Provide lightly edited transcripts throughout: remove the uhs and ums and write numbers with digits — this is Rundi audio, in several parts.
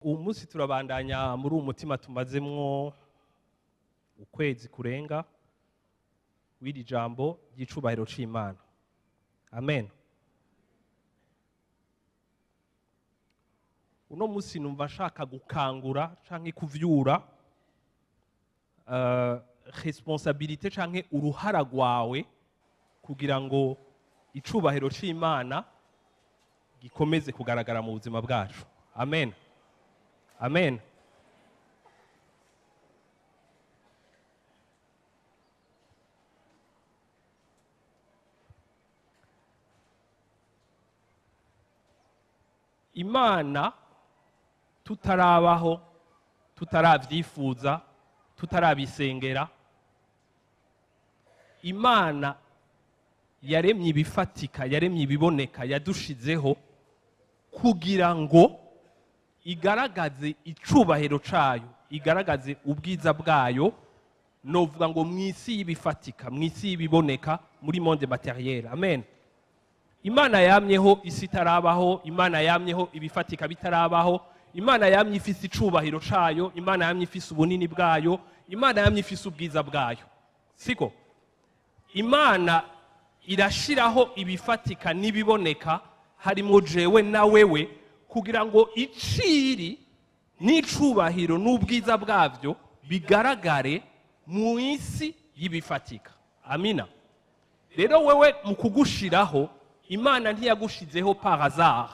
Umunsi turabandanya muri umutima tumazemwo ukwezi kurenga w'iri jambo ry'icubahiro c'Imana. Amen. Uno munsi numva nshaka gukangura canke kuvyura responsabilité canke uruhara rwawe kugira ngo icubahiro c'Imana gikomeze kugaragara mu buzima bwacu. Amen. Amen. Imana tutarabaho, tutaravyifuza, tutarabisengera, Imana yaremye ibifatika, yaremye ibiboneka, yadushizeho kugira ngo igaragaze icubahiro cayo, igaragaze ubwiza bwayo, novuga ngo mw'isi y'ibifatika, mw'isi y'ibiboneka, muri monde materiel. Amen. Imana yamyeho isi itarabaho, Imana yamyeho ibifatika bitarabaho, Imana yamye ifise icubahiro cayo, Imana yamye ifise ubunini bwayo, Imana yamye ifise ubwiza bwayo. Siko? Imana irashiraho ibifatika n'ibiboneka, harimo jewe na wewe, kugira ngo iciri n'icubahiro n'ubwiza bwavyo bigaragare mu isi y'ibifatika. Amina. Rero wewe mu kugushiraho, Imana ntiyagushizeho par hasard.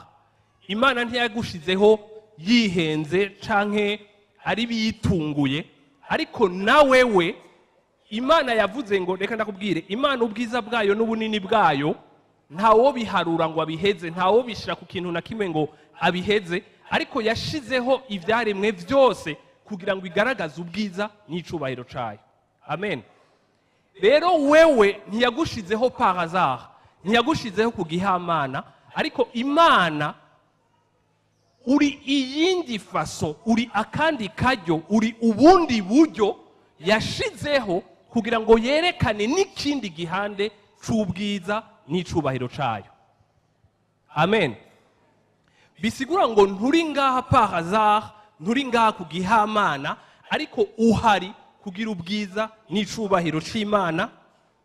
Imana ntiyagushizeho yihenze canke ari biyitunguye, ariko na wewe Imana yavuze ngo reka ndakubwire, Imana ubwiza bwayo n'ubunini bwayo ntawo biharura ngo abiheze, ntawo bishira ku kintu na kimwe ngo abiheze, ariko yashizeho ivyaremwe vyose kugira ngo igaragaze ubwiza n'icubahiro cayo. Amen. Rero wewe ntiyagushizeho par hasard, ntiyagushizeho kugihamana, ariko Imana uri iyindi faso, uri akandi karyo, uri ubundi buryo yashizeho kugira ngo yerekane n'ikindi gihande c'ubwiza n'icubahiro cayo. Amen. Bisigura ngo nturi ngaha par hasard, nturi ngaha kugihamana, ariko uhari kugira ubwiza n'icubahiro c'Imana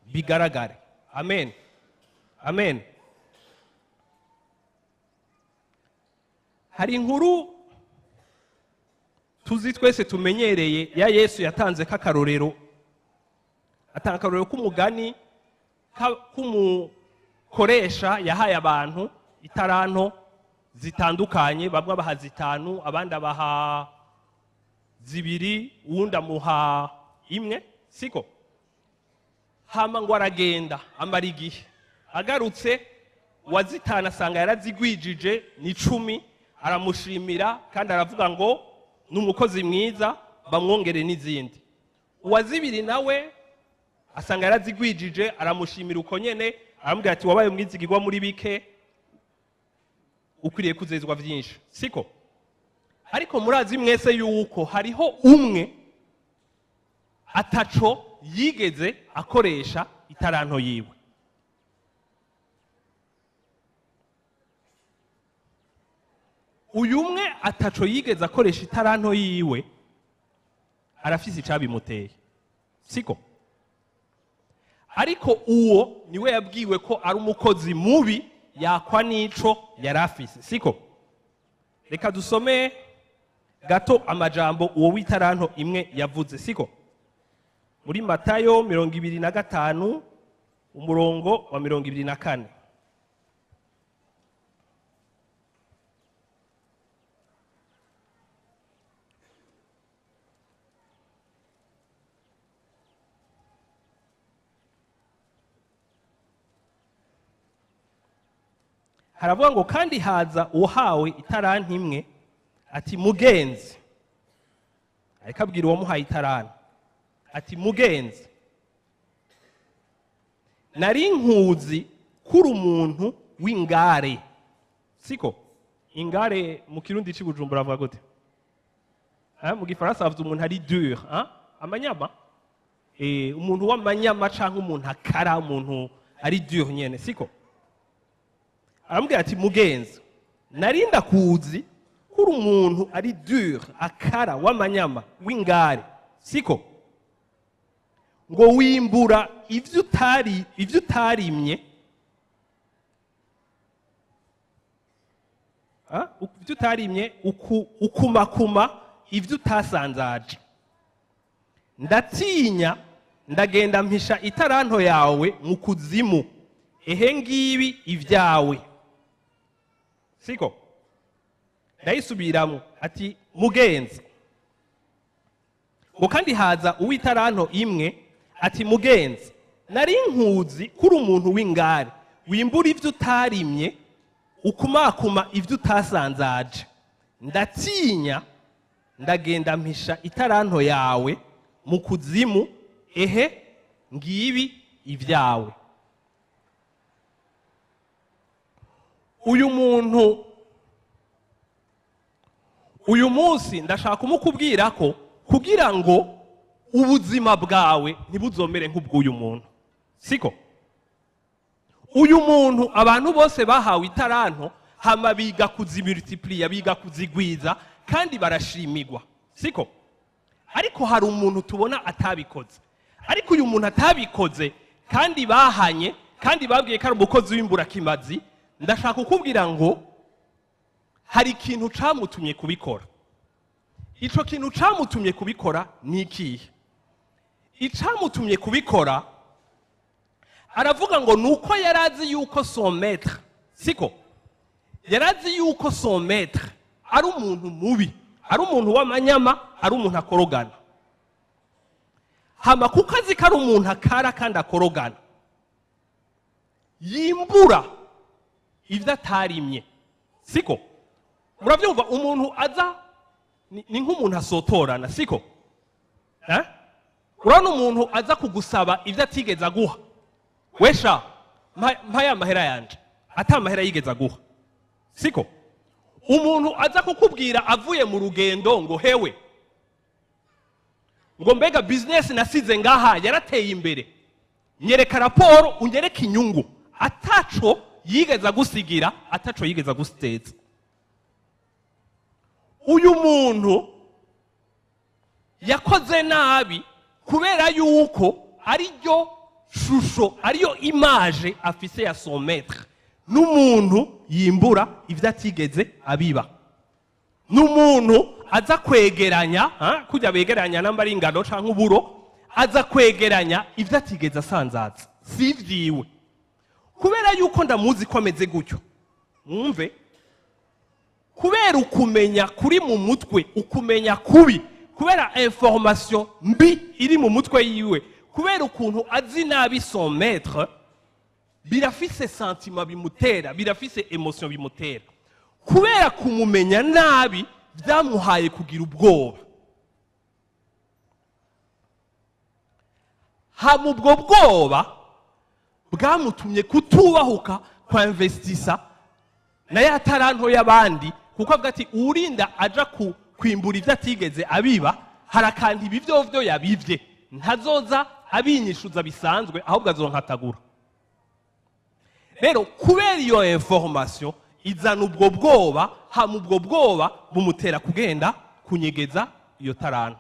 bigaragare. Amen. Amen. Hari inkuru tuzi twese tumenyereye ya Yesu yatanze k'akarorero, atanga akarorero k'umugani k'umukoresha yahaye abantu itaranto zitandukanye, bamwe baha 5, abandi abaha 2, uwundi amuha 1, siko? Hama ngo aragenda amara igihe, agarutse uwazitanu asanga yarazigwijije ni 10, aramushimira kandi aravuga ngo n'umukozi mwiza, bamwongere n'izindi. Uwazibiri nawe asanga yarazigwijije, aramushimira uko nyene, aramubwira ati wabaye mwizigirwa muri bike, ukwiriye kuzezwa vyinshi, siko? Ariko murazi mwese yuko hariho umwe ataco yigeze akoresha itaranto yiwe. Uyu umwe ataco yigeze akoresha itaranto yiwe arafise icabimuteye, siko? Ariko uwo niwe yabwiwe ko ari umukozi mubi, yakwa n'ico yarafise, siko? Reka dusome gato amajambo uwo w'itaranto imwe yavuze, siko? Muri Matayo 25 umurongo wa 24. haravuga ngo kandi haza uhawe itaranti imwe ati mugenzi, ariko abwira uwamuhaye itaranti ati mugenzi, nari nkuzi kuri umuntu w'ingare. Siko ingare mu kirundi c'i Bujumbura avuga gute? Mu gifaransa bavuze umuntu ari dur, amanyama, umuntu w'amanyama canke umuntu akara, umuntu ari dur nyene. Siko aramubwira ati mugenzi, nari ndakuzi kuri umuntu ari dur, akara, w'amanyama, w'ingare. Siko ngo wimbura ivyo utarimye, ivyo utarimye ukumakuma ivyo utasanzaje. Ndatinya ndagenda mpisha itaranto yawe mu kuzimu, ehe ngibi ivyawe. Siko ndayisubiramo ati mugenzi, ngo kandi haza uw'itaranto imwe ati mugenzi, nari nkuzi kuri umuntu w'ingare, wimbura ivyo utarimye ukumakuma ivyo utasanzaje. Ndatinya ndagenda mpisha itaranto yawe mu kuzimu, ehe ngibi ivyawe. Uyu munsi ndashaka kumukubwira ko kugira ngo ubuzima bwawe ntibuzomere nk'ubw'uyu muntu. Siko uyu muntu abantu bose bahawe itaranto hama biga kuzimultiplier, biga kuzigwiza kandi barashimigwa. Siko ariko hari umuntu tubona atabikoze, ariko uyu muntu atabikoze kandi bahanye kandi babwiye ko ari umukozi w'imburakimazi. Ndashaka kukubwira ngo hari ikintu camutumye kubikora. Ico kintu camutumye kubikora ni ikihe? Icamutumye kubikora aravuga ngo nuko yarazi yuko son maître, siko yarazi yuko son maître ari umuntu mubi, ari umuntu w'amanyama, ari umuntu akorogana. Hama kuko azi ko ari umuntu akara kandi akorogana, yimbura ivyo atarimye. Siko muravyumva, umuntu aza ni nk'umuntu asotorana. Siko urabona umuntu aza kugusaba ivyo atigeze aguha, wesha mpa ya mahera yanje, ata mahera yigeze aguha. Siko umuntu aza kukubwira avuye mu rugendo ngo hewe, ngo mbega business nasize ngaha yarateye imbere, nyereka raporo unyereka inyungu, ataco yigeze agusigira, ataco yigeze agusiteza. Uyu muntu yakoze nabi kubera yuko ariyo shusho, ariyo image afise ya son maître. N'umuntu yimbura ivyo atigeze abiba, n'umuntu aza kwegeranya kujya begeranya namba ari ingano canke uburo, aza kwegeranya ivyo atigeze asanzaza, si ivyiwe. Kubera yuko ndamuzi ko ameze gutyo, mwumve, kubera ukumenya kuri mu mutwe, ukumenya kubi, kubera information mbi iri mu mutwe yiwe, kubera ukuntu azi nabi son maître, birafise sentiment bimutera, birafise emotion bimutera. Kubera kumumenya nabi byamuhaye kugira ubwoba. Hama ubwo bwoba bwamutumye kutubahuka kwa investisa na ya taranto y'abandi, kuko avuga ati urinda aja kwimbura ivyo atigeze abiba, harakandi ibivyo yabivye, ntazoza abinyishuza bisanzwe, ahubwo azonkatagura. Rero kubera iyo information izana ubwo bwoba, hama ubwo bwoba bumutera kugenda kunyegeza iyo taranto.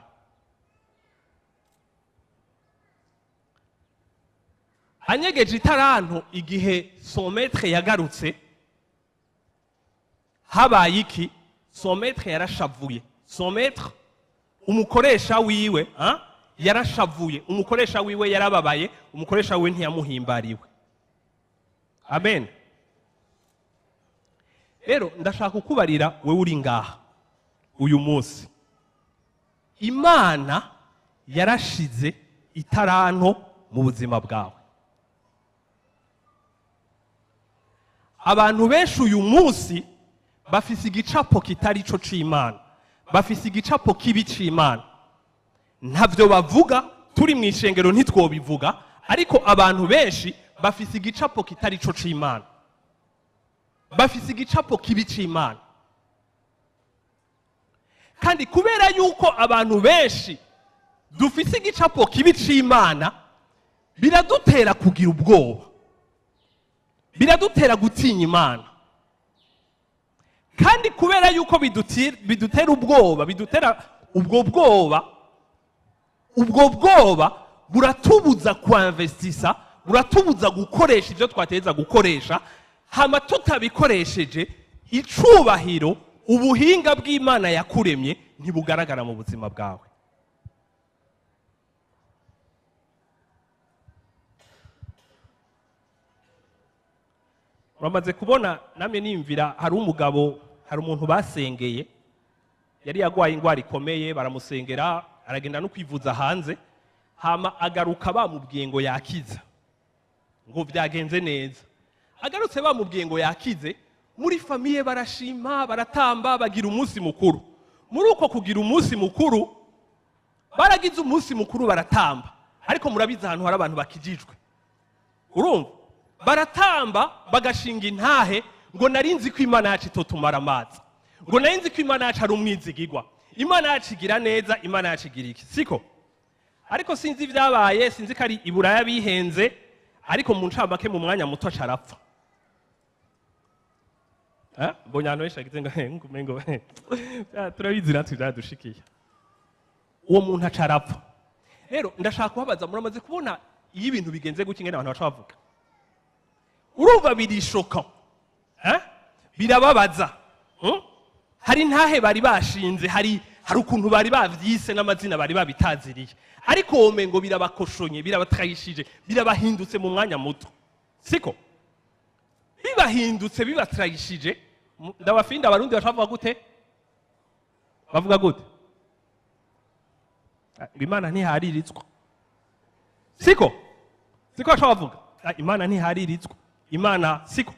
Anyegeje itaranto igihe son maître yagarutse, habaye iki? Son maître yarashavuye. Son maître, umukoresha wiwe yarashavuye, umukoresha wiwe yarababaye, umukoresha wiwe ntiyamuhimbariwe. Amen. Rero ndashaka kukubarira wewe uri ngaha uyu munsi, Imana yarashize itaranto mu buzima bwawe. abantu benshi uyu munsi bafise igicapo kitari co c'Imana, bafise igicapo kibi c'Imana. Ntavyo bavuga, turi mu ishengero ntitwobivuga, ariko abantu benshi bafise igicapo kitari co c'Imana, bafise igicapo kibi c'Imana. Kandi kubera yuko abantu benshi dufise igicapo kibi c'Imana, biradutera kugira ubwoba, biradutera gutinya Imana. Kandi kubera yuko bidutera ubwoba, bidutera ubwo bwoba buratubuza kuinvestisa, buratubuza gukoresha ivyo twateza gukoresha, hama tutabikoresheje icubahiro ubuhinga bw'Imana yakuremye ntibugaragara mu buzima bwawe. Uramaze kubona namye nimvira, hari umuntu basengeye yari yagwaye ingwara ikomeye, baramusengera aragenda no kwivuza hanze, hama agaruka bamubwiye ngo yakiza, ngo vyagenze neza. Agarutse bamubwiye ngo yakize, muri famiye barashima, baratamba, bagira umunsi mukuru. Muri uko kugira umunsi mukuru, baragize umunsi mukuru baratamba, ariko murabizi ahantu hari abantu bakijijwe, urumva baratamba bagashinga intahe ngo narinzi ko Imana yacu itotumara amazi, ngo narinzi ko Imana yacu ari umwizigirwa, Imana yacu igira neza, Imana yacu igira iki, siko? Ariko sinzi ibyabaye, sinzi ko ari Iburaya bihenze, ariko mu ncamake mu mwanya muto carapfa. Mbonyano yeshagize ngo turabizi natwe byadushikiye, uwo muntu acarapfa. Rero ndashaka kubabaza, muramaze kubona iyo ibintu bigenze gutya ingene abantu baca bavuga? Urumva birishoka, birababaza. Hari ntahe bari bashinze, hari ukuntu bari bavyise n'amazina bari babitaziriye, ariko womengo birabakoshonye, birabatrayishije, birabahindutse mu mwanya muto, siko? Bibahindutse, bibatrayishije. Ndabafinda abarundi bashavuga gute? Bavuga gute? Imana ntihariritzwa, siko? Siko bashavuga Imana ntihariritzwa, Imana siko?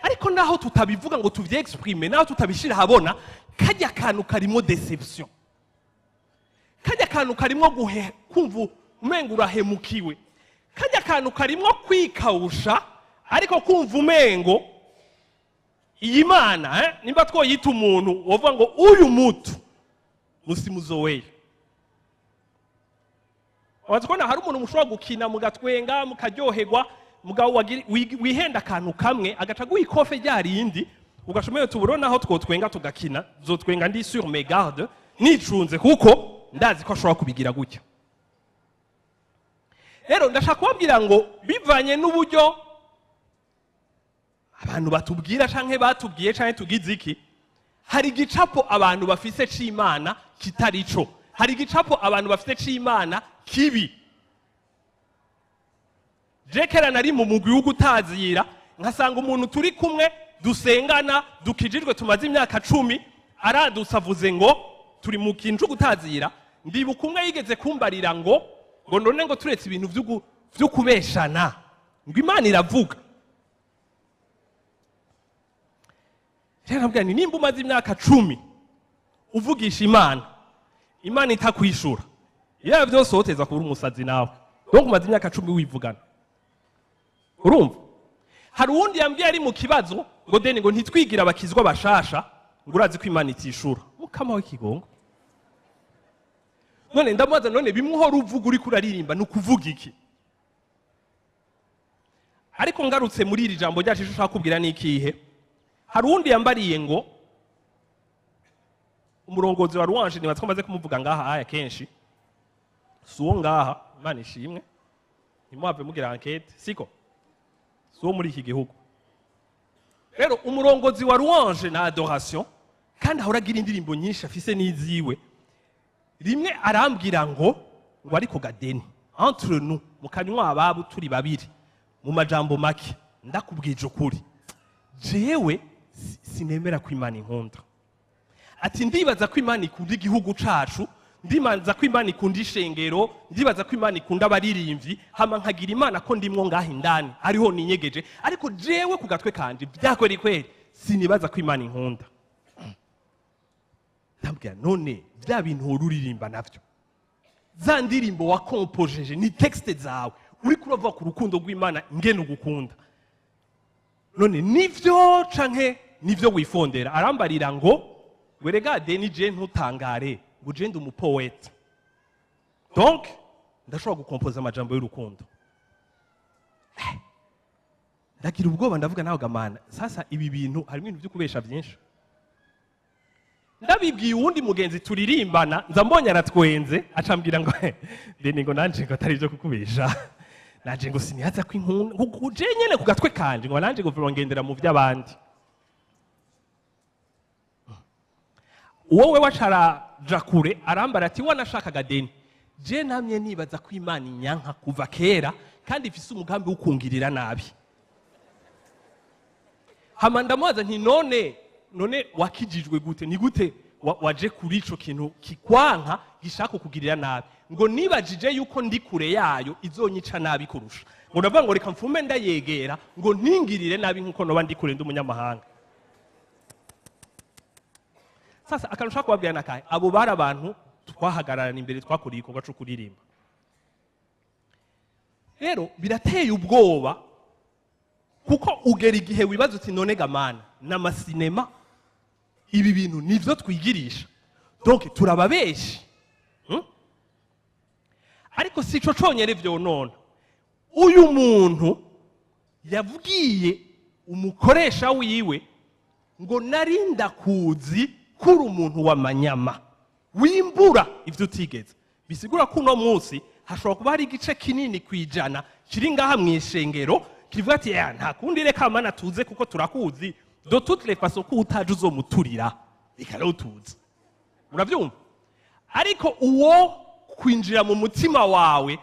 Ariko naho tutabivuga ngo tuvye-exprime, naho tutabishira habona, kajya kantu karimo deception, kajya kantu karimo kumva umengo urahemukiwe, kajya kantu karimo kwikawusha, ariko kumva umengo iyi Mana nimba twoyita umuntu wovuga ngo uyu mutu musimuzoweyo. Wazikona hari umuntu mushobora gukina mugatwenga mukaryoherwa, mugabo wihenda akantu kamwe agaca guikofe ryarindi, ugashomeye tuburona aho twotwenga tugakina, zotwenga ndi sur mes gardes, nicunze kuko ndazi ko ashobora kubigira gutya. Rero ndashaka kubabwira ngo bivanye n'uburyo abantu batubwira canke batubwiye canke tugize iki, hari igicapo abantu bafise c'Imana kitarico, hari igicapo abantu bafise c'Imana kibi. Jekera nari mu mugwi w'ugutazira, nkasanga umuntu turi kumwe dusengana dukijijwe tumaze imyaka 10 aradusavuze ngo turi mu kintu gutazira, ndibuka umwe yigeze kumbarira ngo none ngo turetse ibintu vyo kubeshana ngo Imana iravuga. Rero nabwira ni nimba umaze imyaka 10 uvugisha Imana itakwishura, iyo byose woteza kubura umusazi nawe, donc umaze imyaka 10 wivugana. Urumva? Hari uwundi yambwiye ari mu kibazo ngo deni ngo ntitwigira abakizwa bashasha, ngo urazi ko Imana itishura. Mukama w'ikigongo. None ndamubaza, none bimwe uvuga uri kuraririmba nukuvuga iki? Ariko ngarutse muri iri jambo ryacu ushaka kubwira nikihe? Hari uwundi yambariye ngo umurongozi wa Louange ni batwamaze kumuvuga ngaha aya kenshi, suwo ngaha Imana ishimwe, ntimuhave mugira enquête, siko? Suwo muri iki gihugu. Rero umurongozi wa Louange na adoration, kandi ahoragira indirimbo nyinshi afise n'iziwe, rimwe arambwira ngo ariko gadeni entre nous mukanywa ababu turi babiri mu majambo make, ndakubwije ukuri jewe sinemera ko Imana inkunda. Ati ndibaza ko Imana ikunda igihugu cacu, ndibaza ko imana ikunda ishengero, ndibaza ko imana ikunda abaririmbyi, hama nkagira imana ko ndimwo ngaho indani ariho ninyegeje, ariko jewe ku gatwe kanje byakweri kweri sinibaza ko imana inkunda. Ndabwira none bya bintu ururirimba navyo, za ndirimbo wakompojeje ni texte zawe uri kurava ku rukundo rw'Imana ngene ugukunda, none nivyo canke nivyo wifondera? Arambarira ngo weregade ni je ntutangare ngo je ndi umupoeta, donc ndashobora gukompoza amajambo y'urukundo. Ndagira ubwoba ndavuga nawe gamana, sasa ibi bintu harimo ibintu byo kubesha byinshi. Ndabibwiye uwundi mugenzi turirimbana, nza mbonye aratwenze acambwira ngo deni ngo nanje ngo atari byo kukubesha, nanje ngo sinihaza ko inkunda uje nyene ku gatwe kanje ngo nanje ngo ngendera mu by'abandi. Wowe wacaraja kure arambara ati wanashakaga deni, je namye nibaza ko Imana inyanka kuva kera kandi ifise umugambi wo kungirira nabi. Hama ndamubaza nti none wakijijwe gute, ni gute waje kuri ico kintu kikwanka gishaka kugirira nabi? Ngo nibajije yuko ndi kure yayo izonyica nabi kurusha, ngo ndavuga ngo reka mfume ndayegera ngo ntingirire nabi nkuko noba ndi kure ndi umunyamahanga. Sasa akantu ushaka kubabwira nakahe, abo bari abantu twahagararana imbere twakuriye igikorwa cyo kuririmba. Rero birateye ubwoba kuko ugera igihe wibaza uti none gamana n'amasinema ibi bintu nivyo twigirisha, donc turababeshi. Ariko sico conyene vyo none, uyu muntu yabwiye umukoresha wiwe ngo narinda kuzi kuri umuntu w'amanyama wimbura ivyo utigeze. Bisigura ko uno munsi hashobora kuba hari igice kinini kwijana kiri ngaha mw'ishengero kivuga ati nta kundi reka mana tuze kuko turakuzi de toutes les façons ko utaje uzomuturira ikara utuze. Uravyumva? Ariko uwo kwinjira mu mutima wawe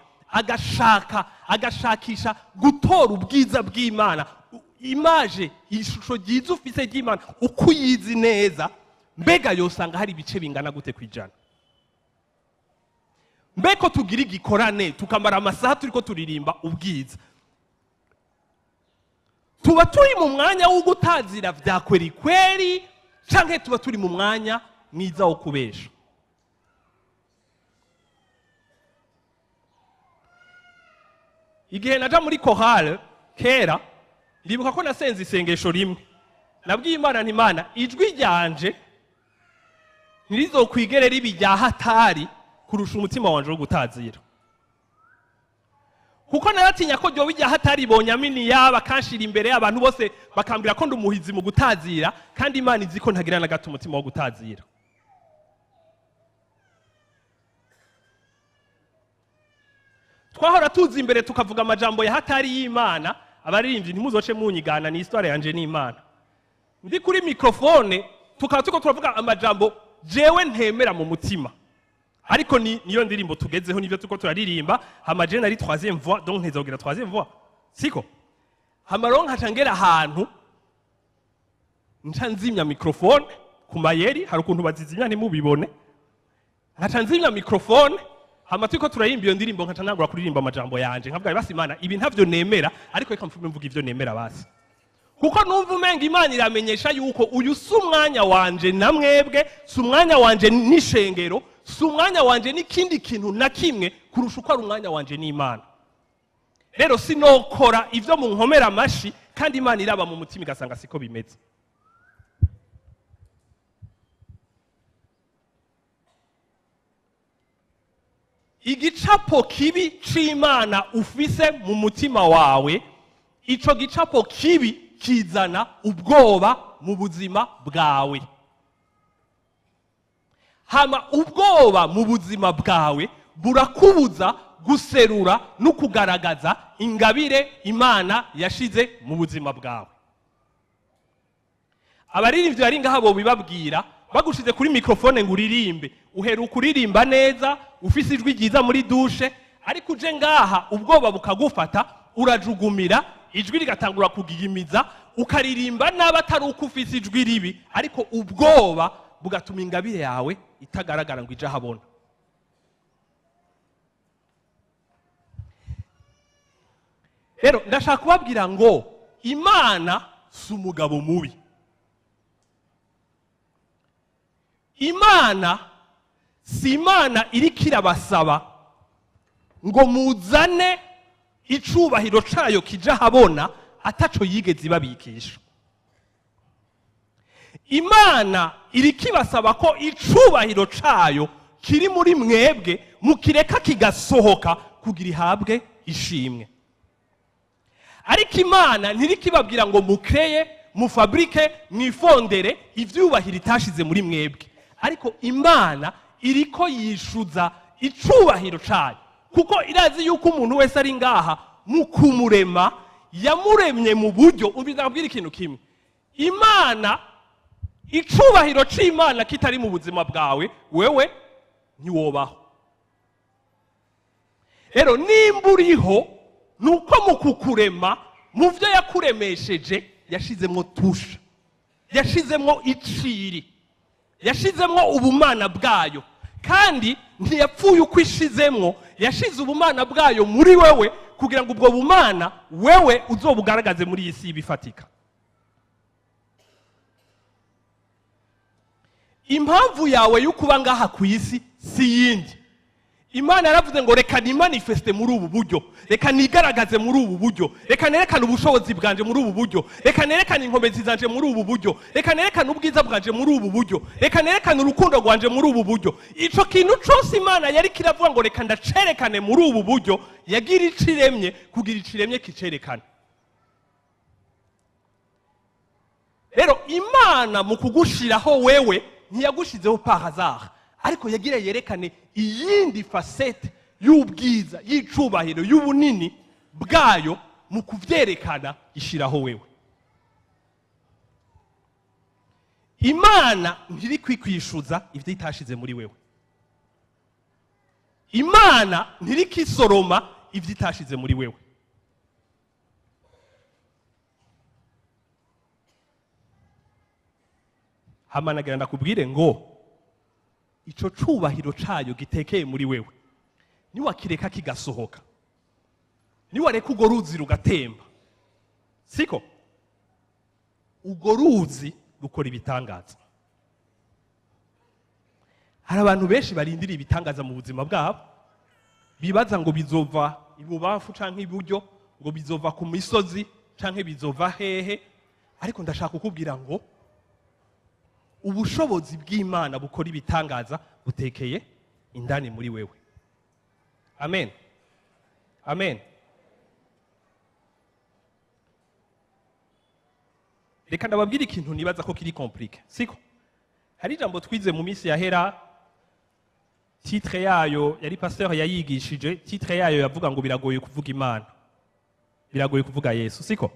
agashakisha gutora ubwiza bw'Imana, image ishusho ryiza ufise ry'Imana uko uyizi neza, mbega yosanga hari ibice bingana gute kwijana? Mbeko tugira igikorane tukamara amasaha turiko turirimba ubwiza, tuba turi mu mwanya wo gutazira vya kweri kweri canke tuba turi mu mwanya mwiza wo kubesha? Igihe naja muri chorale kera ndibuka ko nasenze isengesho rimwe, nabwiye Imana nti Imana ijwi ryanje ntirizokwigere ribi rya hatari kurusha umutima wanje wo gutazira, kuko naratinya ko ryo bijya hatari bonyamini yaba kanshira imbere y'abantu bose bakambira ko ndumuhizi mu gutazira, kandi Imana izi ko ntagira na gato umutima wo gutazira. Twahora tuzi imbere tukavuga amajambo ya hatari y'Imana, abaririmbyi ntimuzoce munyigana ni histoire yanje n'Imana. Ndi kuri microphone tukaba tuko turavuga amajambo jewe ntemera mu mutima, ariko niyo ndirimbo tugezeho nivyo tuko turaririmba. Hama je nari 3e voix, donc ntezogira 3e voix siko. Hama ronka cangera ahantu nca nzimya microphone ku mayeri, hari ukuntu bazizimya ntimubibone, nca nzimya microphone. Hama tuko turayimba iyo ndirimbo nkaca nangura kuririmba amajambo yanje, nkavuga basi Imana ibi ntavyo nemera, ariko reka mfume mvuga ivyo nemera basi, kuko numva umenga Imana iramenyesha yuko uyu si umwanya wanje na mwebwe, si umwanya wanje n'ishengero, si umwanya wanje n'ikindi kintu na kimwe kurusha uko ari umwanya wanje n'Imana. Rero sinokora ivyo mu nkomera amashi kandi Imana iraba mu mutima igasanga siko bimeze. Igicapo kibi c'Imana ufise mu mutima wawe, ico gicapo kibi kizana ubwoba mu buzima bwawe. Hama ubwoba mu buzima bwawe burakubuza guserura no kugaragaza ingabire Imana yashize mu buzima bwawe. Abaririmbyi bari ngaha bo bibabwira bagushize kuri microphone ngo uririmbe, uhera ukuririmba neza ufise ijwi ryiza muri dushe, ariko uje ngaha ubwoba bukagufata urajugumira, ijwi rigatangura kugigimiza, ukaririmba nabi atari uko ufise ijwi ribi, ariko ubwoba bugatuma ingabire yawe itagaragara ngo ije habona. rero ndashaka kubabwira ngo imana si umugabo mubi. Imana si imana iriko irabasaba ngo muzane icubahiro cayo kija habona ataco yigeze ibabikisha. Imana iriko ibasaba ko icubahiro cayo kiri muri mwebwe mukireka kigasohoka kugira ihabwe ishimwe. Ariko Imana ntiriko ibabwira ngo mukreye, mufabrike, mwifondere ivyubahiro itashize muri mwebwe. Ariko Imana iriko yishuza icubahiro cayo, kuko irazi yuko umuntu wese ari ngaha mu kumurema yamuremye mu buryo. Ubizabwira ikintu kimwe, Imana, icubahiro c'Imana kitari mu buzima bwawe, wewe ntiwobaho. Rero nimba uriho, nuko mu kukurema mu vyo yakuremesheje yashizemwo tusha, yashizemwo iciri, yashizemwo ubumana bwayo, kandi ntiyapfuye uko ishizemwo, yashize ubumana bwayo muri wewe kugira ngo ubwo bumana wewe uzobugaragaze muri iyi si bifatika. Impamvu yawe y'ukuba ngaha ku isi si yindi. Imana yaravuze ngo reka nimanifeste muri ubu buryo, reka nigaragaze muri ubu buryo, reka nerekane ubushobozi bwanje muri ubu buryo, reka nerekane inkomezi zanje muri ubu buryo, reka nerekane ubwiza bwanje muri ubu buryo, reka nerekane urukundo rwanje muri ubu buryo. Ico kintu cose Imana yari kiravuga ngo reka ndacerekane muri ubu buryo, yagira iciremye kugira iciremye kicerekane. Rero Imana mu kugushiraho wewe ntiyagushizeho par hasard, ariko yagira yerekane iyindi facette y'ubwiza, y'icubahiro, y'ubunini bwayo. Mu kuvyerekana ishiraho wewe. Imana ntiri kwikwishuza ivyo itashize muri wewe. Imana ntiri kisoroma ivyo itashize muri wewe. Hamanagira ndakubwire ngo ico cubahiro cayo gitekeye muri wewe, niwakireka kigasohoka, niwareka urwo ruzi rugatemba, siko urwo ruzi rukora ibitangaza. Hari abantu benshi barindira ibitangaza mu buzima bwabo, bibaza ngo bizova ibubafu canke iburyo, ngo bizova ku misozi canke bizova hehe. Ariko ndashaka kukubwira ngo ubushobozi bw'Imana bukora ibitangaza butekeye indani muri wewe. Amen. Amen. Reka ndababwira ikintu nibaza ko kiri compliqué, siko? Hari ijambo twize mu minsi yahera, titre yayo yari pasteur yayigishije, titre yayo yavuga ngo biragoye kuvuga Imana, biragoye kuvuga Yesu, siko?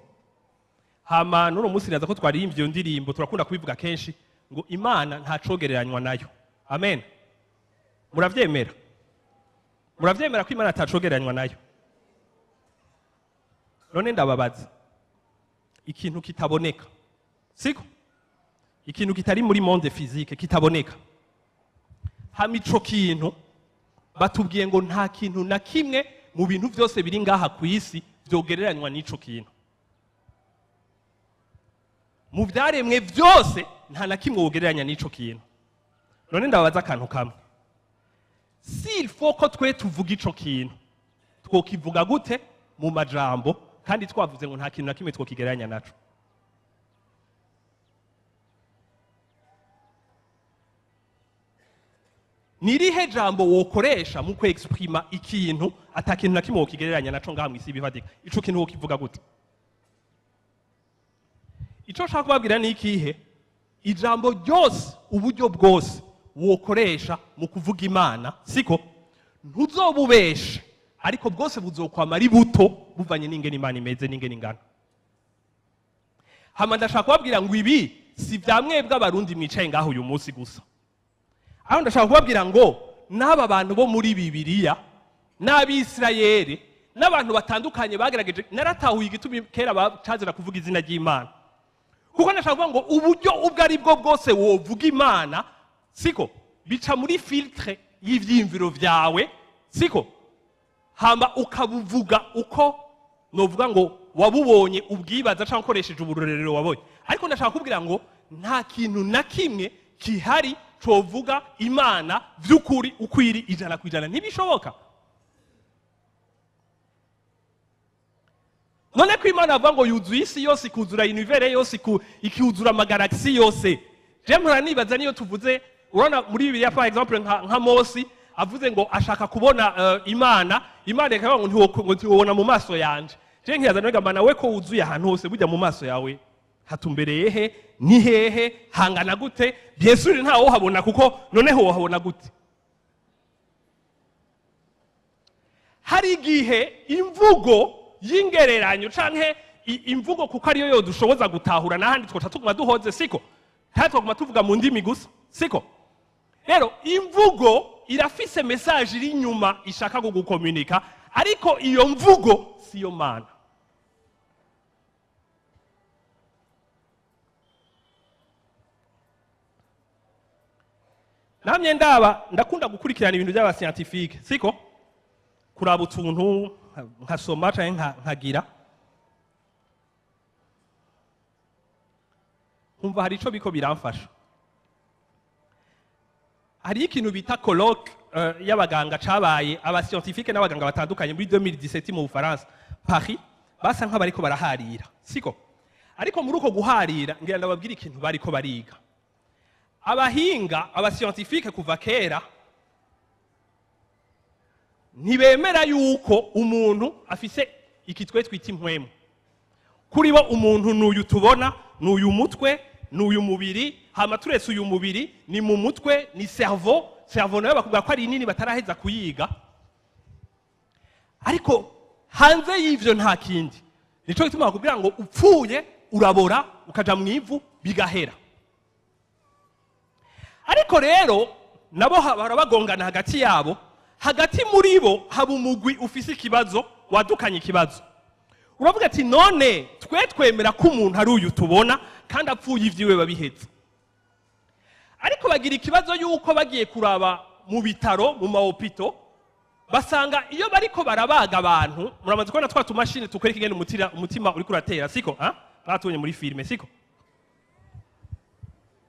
Hama n'uno munsi naza ko twaririmbye iyo ndirimbo, turakunda kubivuga kenshi ngo Imana ntacogereranywa nayo. Amen. Muravyemera? Muravyemera ko Imana ntacogereranywa nayo? None ndababaza, ikintu kitaboneka, siko? Ikintu kitari muri monde physique kitaboneka, hama ico kintu batubwiye ngo nta kintu na kimwe mu bintu vyose biri ngaha ku isi vyogereranywa n'ico kintu. Mu vyaremwe vyose nta na kimwe wogereranya n'ico kintu. None ndababaza akantu kamwe, s'il faut ko twe tuvuga ico kintu, twokivuga gute mu majambo kandi twavuze ngo nta kintu na kimwe twokigereranya naco? Nirihe jambo wokoresha mu kwexprima ikintu ata kintu na kimwe wokigereranya naco ngaha mw'isi bifatika? Ico kintu wokivuga gute? Ico nshaka kubabwira ni ikihe? Ijambo ryose, uburyo bwose wokoresha mu kuvuga Imana, siko, ntuzobubesha, ariko bwose buzokwama ari buto buvanye n'ingene Imana imeze n'ingene ingana. Hama ndashaka kubabwira ngo ibi si vya mwebwe abarundi mwicaye ngaho uyu munsi gusa. Aho ndashaka kubabwira ngo n'aba bantu bo muri Bibiliya, n'Abisirayeli, n'abantu batandukanye bagerageje, naratahuye igituma kera bacazira kuvuga izina ry'Imana. Kuko ndashaka kuvuga ngo uburyo ubwo ari bwo bwose wovuga Imana, siko, bica muri filtre y'ivyimviro vyawe, siko, hamba ukabuvuga uko novuga ngo wabubonye ubwibaza cyangwa ukoresheje uburorero wabonye, ariko ndashaka kubwira ngo nta kintu na kimwe kihari covuga Imana vy'ukuri ukwiri 100%, ntibishoboka. None ko Imana avuga ngo yuzuye isi yose, ikuzura univers yose, ikuzura amagalaxy yose, je mpora nibaza niyo tuvuze, urabona muri Bibiliya par exemple nka Mose avuze ngo ashaka kubona Imana ikavuga ngo ntiwobona mu maso yanje. Je nkiyaza nega nawe ko wuzuye ahantu hose burya mu maso yawe hatumbereye he, ni hehe, hangana gute? Bien sûr ntawo habona, kuko noneho wohabona gute? Hari igihe imvugo y'ingereranyo canke imvugo kuko ariyo yo dushoboza gutahura n'ahandi twoca tuguma duhoze, siko nta twaguma tuvuga mu ndimi gusa, siko. Rero imvugo irafise message iri nyuma ishaka kugukomunika, ariko iyo mvugo siyo Mana. Namye ndakunda gukurikirana ibintu by'aba scientifique, siko kuraba utuntu nkasoma canke nkagira nkumva hari ico biko biramfasha. Hari ikintu bita colloque y'abaganga cabaye aba scientifique n'abaganga batandukanye muri 2017 mu Bufaransa Paris, basa nk'abariko baraharira, siko. Ariko muri uko guharira ngira ndababwira ikintu bariko bariga. Abahinga aba scientifique kuva kera ntibemera yuko umuntu afise ikitwe twita impwemu. Kuri bo umuntu n'uyu tubona, n'uyu mutwe, n'uyu mubiri, hama turetse uyu mubiri ni mu mutwe, ni cerveau nayo bakubwira ko ari nini bataraheza kuyiga. Ariko hanze y'ivyo nta kindi. Nico gituma bakubwira ngo upfuye urabora ukaja mu ivu bigahera. Ariko rero nabo barabagongana hagati yabo, hagati muri bo haba umugwi ufise ikibazo, wadukanye ikibazo. Uravuga ati none twemera ko umuntu ari uyu tubona kandi apfuye ivyiwe babihetse. Ariko bagira ikibazo yuko bagiye kuraba mu bitaro, mu mahopito, basanga iyo bariko barabaga abantu, muramaze kubona twa tumashini tukwereka ingene umutima uri kuratera, siko? Batubonye muri filime, siko?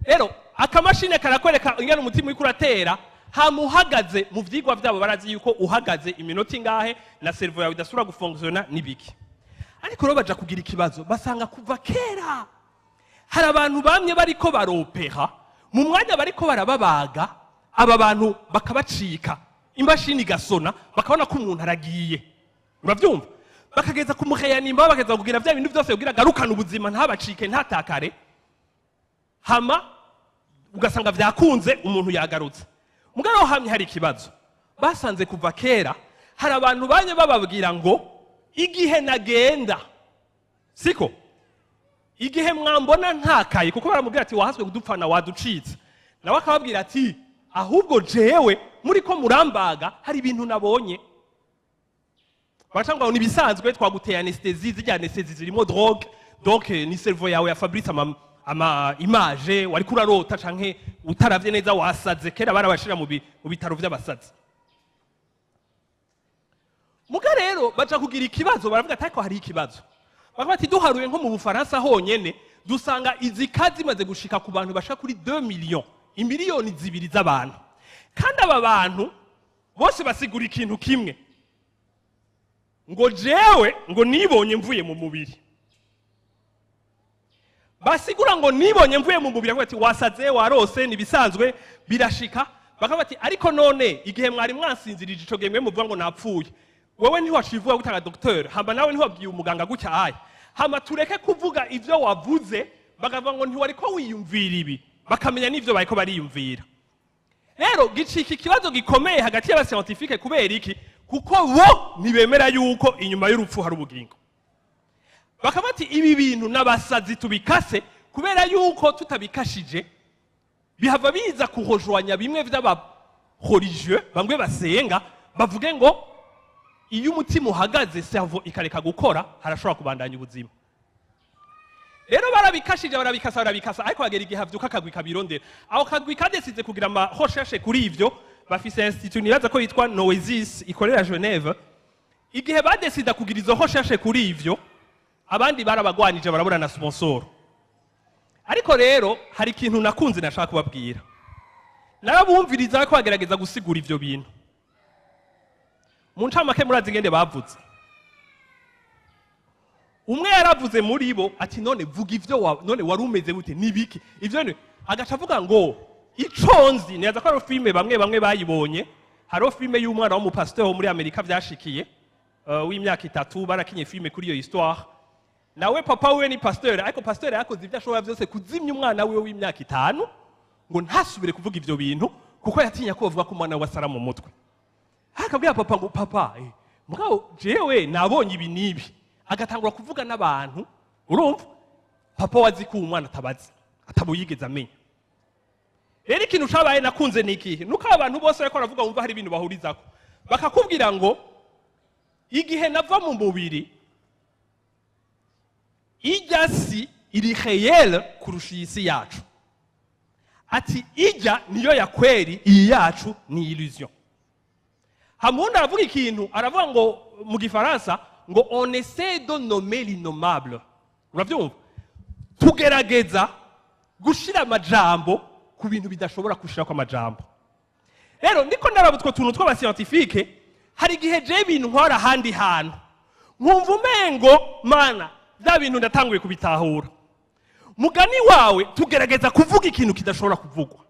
Rero akamashini karakwereka ingene umutima uri kuratera, hamuhagaze mu vyigwa vyabo barazi yuko uhagaze iminota ingahe na cerveau yawe idasubira gufonctiona nibiki. Ariko rero baja kugira ikibazo, basanga kuva kera hari abantu bamye bariko baropera, mu mwanya bariko barababaga aba bantu bakabacika, imashini gasona bakabona ko umuntu aragiye. Uravyumva? Bakageza kumureanima, bakageza kugira vya bintu vyose kugira garukana ubuzima, ntabacike ntatakare, hama ugasanga vyakunze umuntu yagarutse. Mugabo hamye hari ikibazo, basanze kuva kera hari abantu banye bababwira ngo igihe nagenda, siko, igihe mwambona ntakaye, kuko baramubwira ati wahaswe kudupfana waducitse, nawe akababwira ati ahubwo jewe muri ko murambaga hari ibintu nabonye. Baracanga ngo nibisanzwe twaguteye anesthesie, zijya anesthesie zirimo drogue, donc ni cerveau yawe ya Fabrice ama image wari kurarota canke utaravye neza wasaze, kera barabashira mu bitaro vy'abasazi. Muga rero baja kugira ikibazo, baravuga ati ariko hari ikibazo. Bakavuga ati duharuye nko mu Bufaransa honyene dusanga izi kazi zimaze gushika ku bantu bashaka kuri 2 millions, imiliyoni 2 z'abantu. Kandi aba bantu bose basigura ikintu kimwe, ngo jewe ngo nibonye mvuye mu mubiri. Basigura ngo nibonye mvuye mu mubiri, ati wasaze warose nibisanzwe birashika. Bakavuga ati ariko none igihe mwari mwansinzirije ico gemwe muvuga ngo napfuye, wewe ntiwacivuga gutanga docteur, hamba nawe ntiwabwiye umuganga gutya aye, hama tureke kuvuga ivyo wavuze, bakavuga ngo ntiwariko wiyumvira ibi, bakamenya n'ivyo bariko bariyumvira. Rero gicika ikibazo gikomeye hagati y'aba scientifique. Kubera iki? Kuko bo ntibemera yuko inyuma y'urupfu hari ubugingo. Bakavuga ati ibi bintu n'abasazi tubikase, kubera yuko tutabikashije bihava biza kuhojwanya bimwe vy'aba religieux bamwe basenga, bavuge ngo iyo umutima uhagaze cerveau ikareka gukora harashobora kubandanya ubuzima. Rero barabikashije barabikasa, ariko bagera igihe havyuka akagwi kabirondera. Aho kagwi kadesize kugira ama recherche kuri ivyo, bafise institut nibaza ko yitwa Noesis ikorera Geneve. igihe badesida kugira izo recherche kuri ivyo abandi barabagwanije barabura na sponsor. Ariko rero hari ikintu nakunze nashaka kubabwira, narabumviriza ko bagerageza gusigura ivyo bintu. Mu ncamake murazi ngende bavuze, umwe yaravuze muri bo ati none vuga ivyo none wari umeze gute nibiki ivyo ne agaca avuga ngo iconzi neza ko ari filme bamwe bayibonye. Haro filme y'umwana wo mu pasteur muri Amerika vyashikiye w'imyaka 3 barakinye filme kuri iyo histoire. Nawe papa we ni pasteur, ariko pasteur yakoze ivyo ashobora vyose kuzimya umwana we w'imyaka 5 ngo ntasubire kuvuga ivyo bintu kuko yatinya ko bavuga ko umwana we asara mu mutwe. Akabwira papa ngo papa mugabo jewe nabonye ibi nibi, agatangura kuvuga n'abantu urumva papa wazi ko umwana atabazi atabuyigeze amenya. Rero ikintu cabaye nakunze nikihe nuko abantu bose bariko baravuga wumva hari ibintu bahurizako bakakubwira ngo igihe nava mu mubiri ijya si iri réel kurusha isi yacu, ati ijya niyo ya kweli iyi yacu ni illusion. Hamundi aravuga ikintu aravuga ngo mu gifaransa ngo on essaie de nommer l'innommable. Uravyumva? Tugerageza gushira amajambo ku bintu bidashobora kushira kwa majambo. Rero ndiko ndarabutwa tuntu tw'aba scientifique hari igihe je ibintu nkora handi hantu nkumva umengo mana bya bintu ndatanguye kubitahura. Mugani wawe tugerageza kuvuga ikintu kidashobora kuvugwa,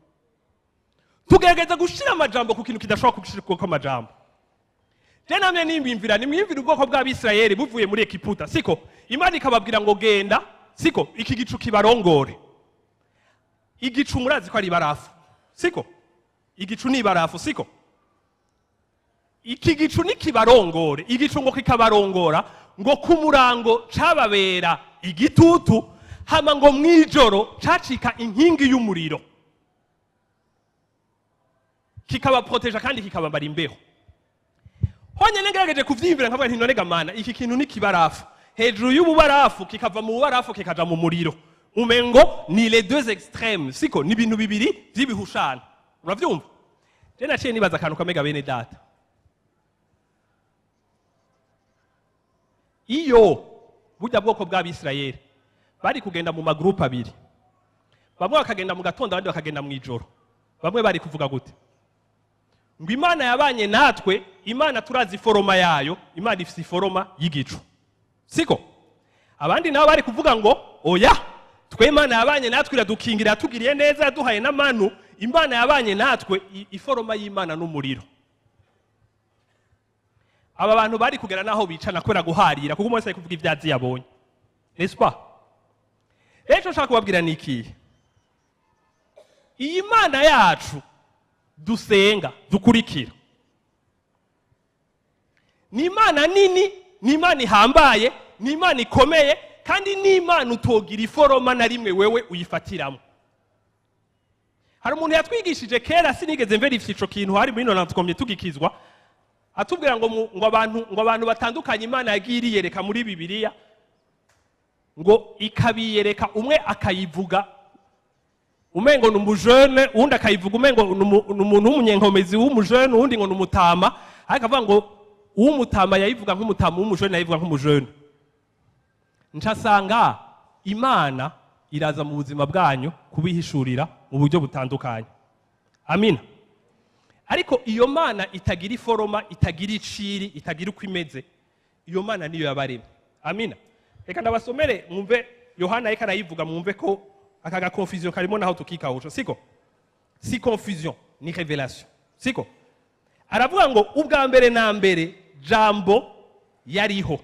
tugerageza gushira amajambo ku kintu kidashobora gushira kwa majambo. Je namwe nimwimvira ubwoko bw'Abisirayeli buvuye muri Egiputa, siko Imana ikababwira ngo genda, siko iki gicu kibarongore. Igicu murazi ko ari barafu, siko igicu ni barafu, siko iki gicu ni kibarongore. Igicu ngo kikabarongora ngo kumurango cababera igitutu, hama ngo mwijoro cacika inkingi y'umuriro kikabaproteja kandi kikabambara imbeho. Honye ngerageje kuvyimvira nkavuga nti none gamana iki kintu ni kibarafu, hejuru y'ububarafu kikava mu bubarafu kikaja mu muriro. Umengo ni les deux extrêmes, siko ni bintu bibiri vyibihushana. Uravyumva? Je naciye nibaza akantu kamega bene data. Iyo burya bwoko bw'Abisirayeli bari kugenda mu magroupe abiri, bamwe bakagenda mu gatondo abandi bakagenda mu ijoro, bamwe bari kuvuga gute ngo Imana yabanye natwe, Imana turazi foroma yayo, Imana ifise foroma y'igicu, siko abandi nabo bari kuvuga ngo oya twe Imana yabanye natwe iradukingira yatugiriye neza yaduhaye n'amanu, Imana yabanye natwe iforoma y'Imana n'umuriro. Aba bantu bari kugera naho bicana kubera guharira kuko umwe kuvuga ivyazi yabonye, n'est-ce pas? Ejo nshaka kubabwira niki, iyi Imana yacu dusenga dukurikira ni Imana nini, ni Imana ihambaye, ni Imana ikomeye, kandi ni Imana utogira iforoma na rimwe wewe uyifatiramo. Hari umuntu yatwigishije kera sinigeze mverifya ico kintu hari muri none tukomye tugikizwa, atubwira ngo abantu batandukanye Imana yagiriye reka muri Bibiliya ngo ikabiyereka, umwe akayivuga umengo numujene, uwundi akayivuga umengo numuntu w'umunyenkomezi w'umujene, uwundi ngo numutama, ariko avuga ngo uw'umutama yayivuga nk'umutama, w'umujene yayivuga nk'umujene. Ncasanga Imana iraza mu buzima bwanyu kubihishurira mu buryo butandukanye. Amina. Ariko iyo Mana itagira iforoma, itagira iciri, itagira uko imeze, iyo Mana niyo yabaremye. Amina. Reka ndabasomere mwumve Yohana yeka arayivuga mwumve ko akaga confusion karimo naho tukikawusha, siko si confusion ni révélation, siko aravuga ngo ubwa mbere na mbere jambo yariho,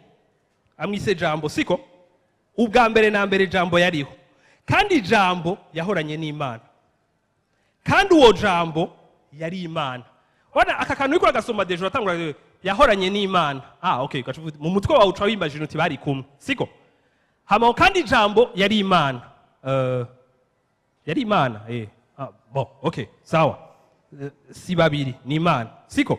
amwise jambo, siko ubwa mbere na mbere jambo yariho, kandi jambo yahoranye n'Imana, kandi uwo jambo yari Imana. Wana aka kantu iko agasoma dejo atangura yahoranye n'Imana. Okay, mu mutwe wawe uca wimagine uti bari kumwe, siko hama kandi jambo yari Imana. Yari Imana, bon, okay, sawa. Si babiri ni Imana, siko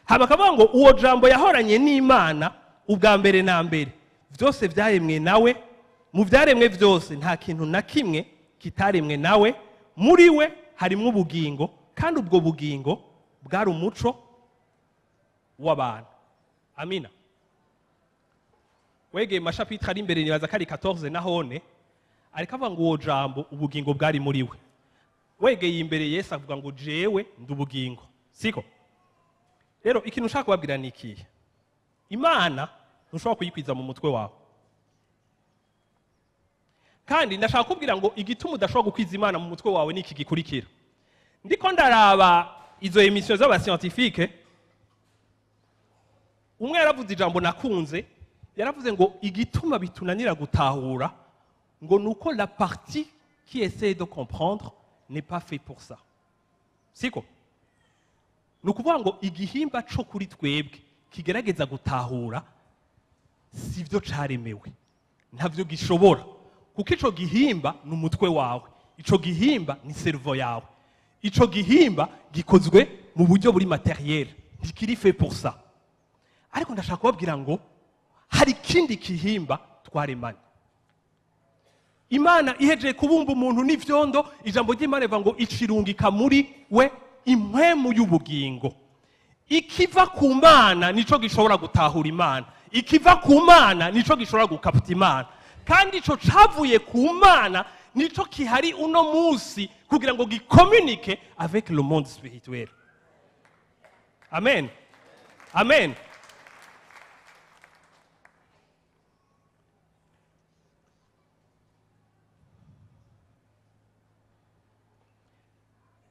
hama kavuga ngo uwo jambo yahoranye n'Imana ubwa mbere na mbere, vyose vyaremwe nawe, mu vyaremwe vyose nta kintu na kimwe kitaremwe nawe, muri we harimwo ubugingo, kandi ubwo bugingo bwari umuco w'abantu. Amina. wegeye mashapitra ari imbere nibaza kari 14 nahone ariko avuga ngo uwo jambo ubugingo bwari muri we. Wegeye imbere Yesu avuga ngo jewe ndi ubugingo, siko? Rero ikintu ushaka kubabwira ni ikihe? Imana ntushobora kuyikwiza mu mutwe wawe. Kandi ndashaka kubwira ngo igituma udashobora gukwiza Imana mu mutwe wawe ni iki gikurikira. Ndiko ndaraba izo emission z'aba scientifique, umwe yaravuze ijambo nakunze, yaravuze ngo igituma bitunanira gutahura ngo nuko la partie qui essaie de comprendre n'est pas fait pour ça. Siko? Nukuvuga ngo igihimba cyo kuri twebwe kigerageza gutahura sivyo caremewe. Ntavyo gishobora. Kuko ico gihimba ni umutwe wawe. Ico gihimba ni cerveau yawe. Ico gihimba gikozwe mu buryo buri matériel. Ntikiri fait pour ça. Ariko ndashaka kubabwira ngo hari kindi gihimba twaremanye. Imana ihejeje kubumba umuntu n'ivyondo, ijambo ry'Imana rivuga ngo icirungika muri we impwemu y'ubugingo. Ikiva ku Mana nico gishobora gutahura Imana. Ikiva ku Mana nico gishobora gukapta Imana. Kandi ico cavuye ku Mana nico kihari uno musi kugira ngo gicommunique avec le monde spirituel. Amen. Amen.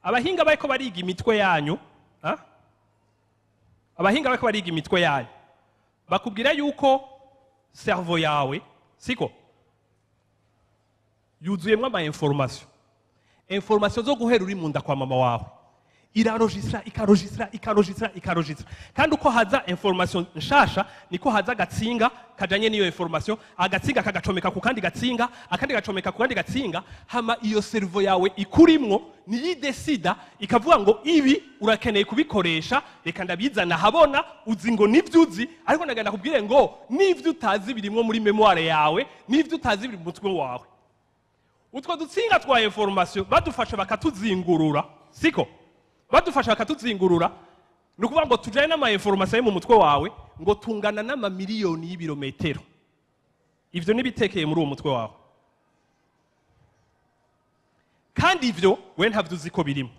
Abahinga bariko bariga imitwe yanyu, abahinga bariko bariga imitwe yanyu, bakubwira yuko cerveau yawe, siko? Yuzuyemwo ama information. Information zo guhera uri mu nda kwa mama wawe. Irarogistra. Kandi uko haza information nshasha, niko haza gatsinga kajanye niyo information, agatsinga kagacomeka ku kandi gatsinga, akandi gacomeka ku kandi gatsinga, hama iyo cerveau yawe ikurimwo niyidesida ikavuga ngo ibi urakeneye kubikoresha, reka ndabizana habona uzi ngo nivyuzi, ariko nagenda kubwire ngo nivyo utazi birimwo muri memoire yawe, nivyo utazi biri mu mutwe wawe. Utwo dutsinga twa information badufasha bakatuzingurura, siko? Badufasha bakatuzingurura, nukuvuga ngo tujanye n'ama information mu mutwe wawe ngo tungana n'ama miliyoni y'ibirometero. Ivyo nibitekeye muri uwo mutwe wawe. Kandi ivyo we ntavyo uzi ko birimo.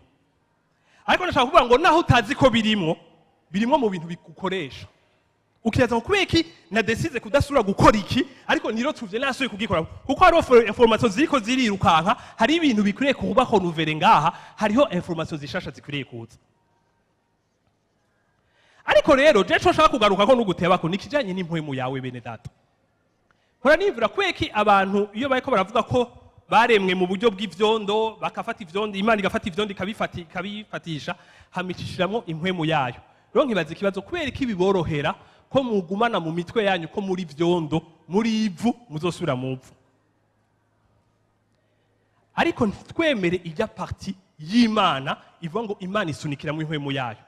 Ariko ndashaka kuvuga ngo naho utazi ko birimo mu bintu bigukoresha. Ukiyaza ngo kubeki na decide kudasura gukora iki, ariko niro tuvye nasuye kugikora. Kuko hariho information ziriko zirirukanka, hari ibintu bikwiriye kubaho nouvelle ngaha, hariho information zishasha zikwiriye kuza. Ariko rero je cyo shaka kugaruka ko n'uguteba ko nikijanye n'impwemu yawe bene data. Hora nivura kweki abantu iyo bariko baravuga ko baremwe mu buryo bw'ivyondo, bakafata ivyondo, Imana igafata ivyondo ikabifatisha, hamicishiramwo impwemu yayo. Rero nkibaza ikibazo kubera iki biborohera ko mugumana mu mitwe yanyu ko muri vyondo, muri ivu muzosubira mu ivu. Ariko ntitwemere ijya parti y'Imana ivuga ngo Imana isunikira mu impwemu yayo.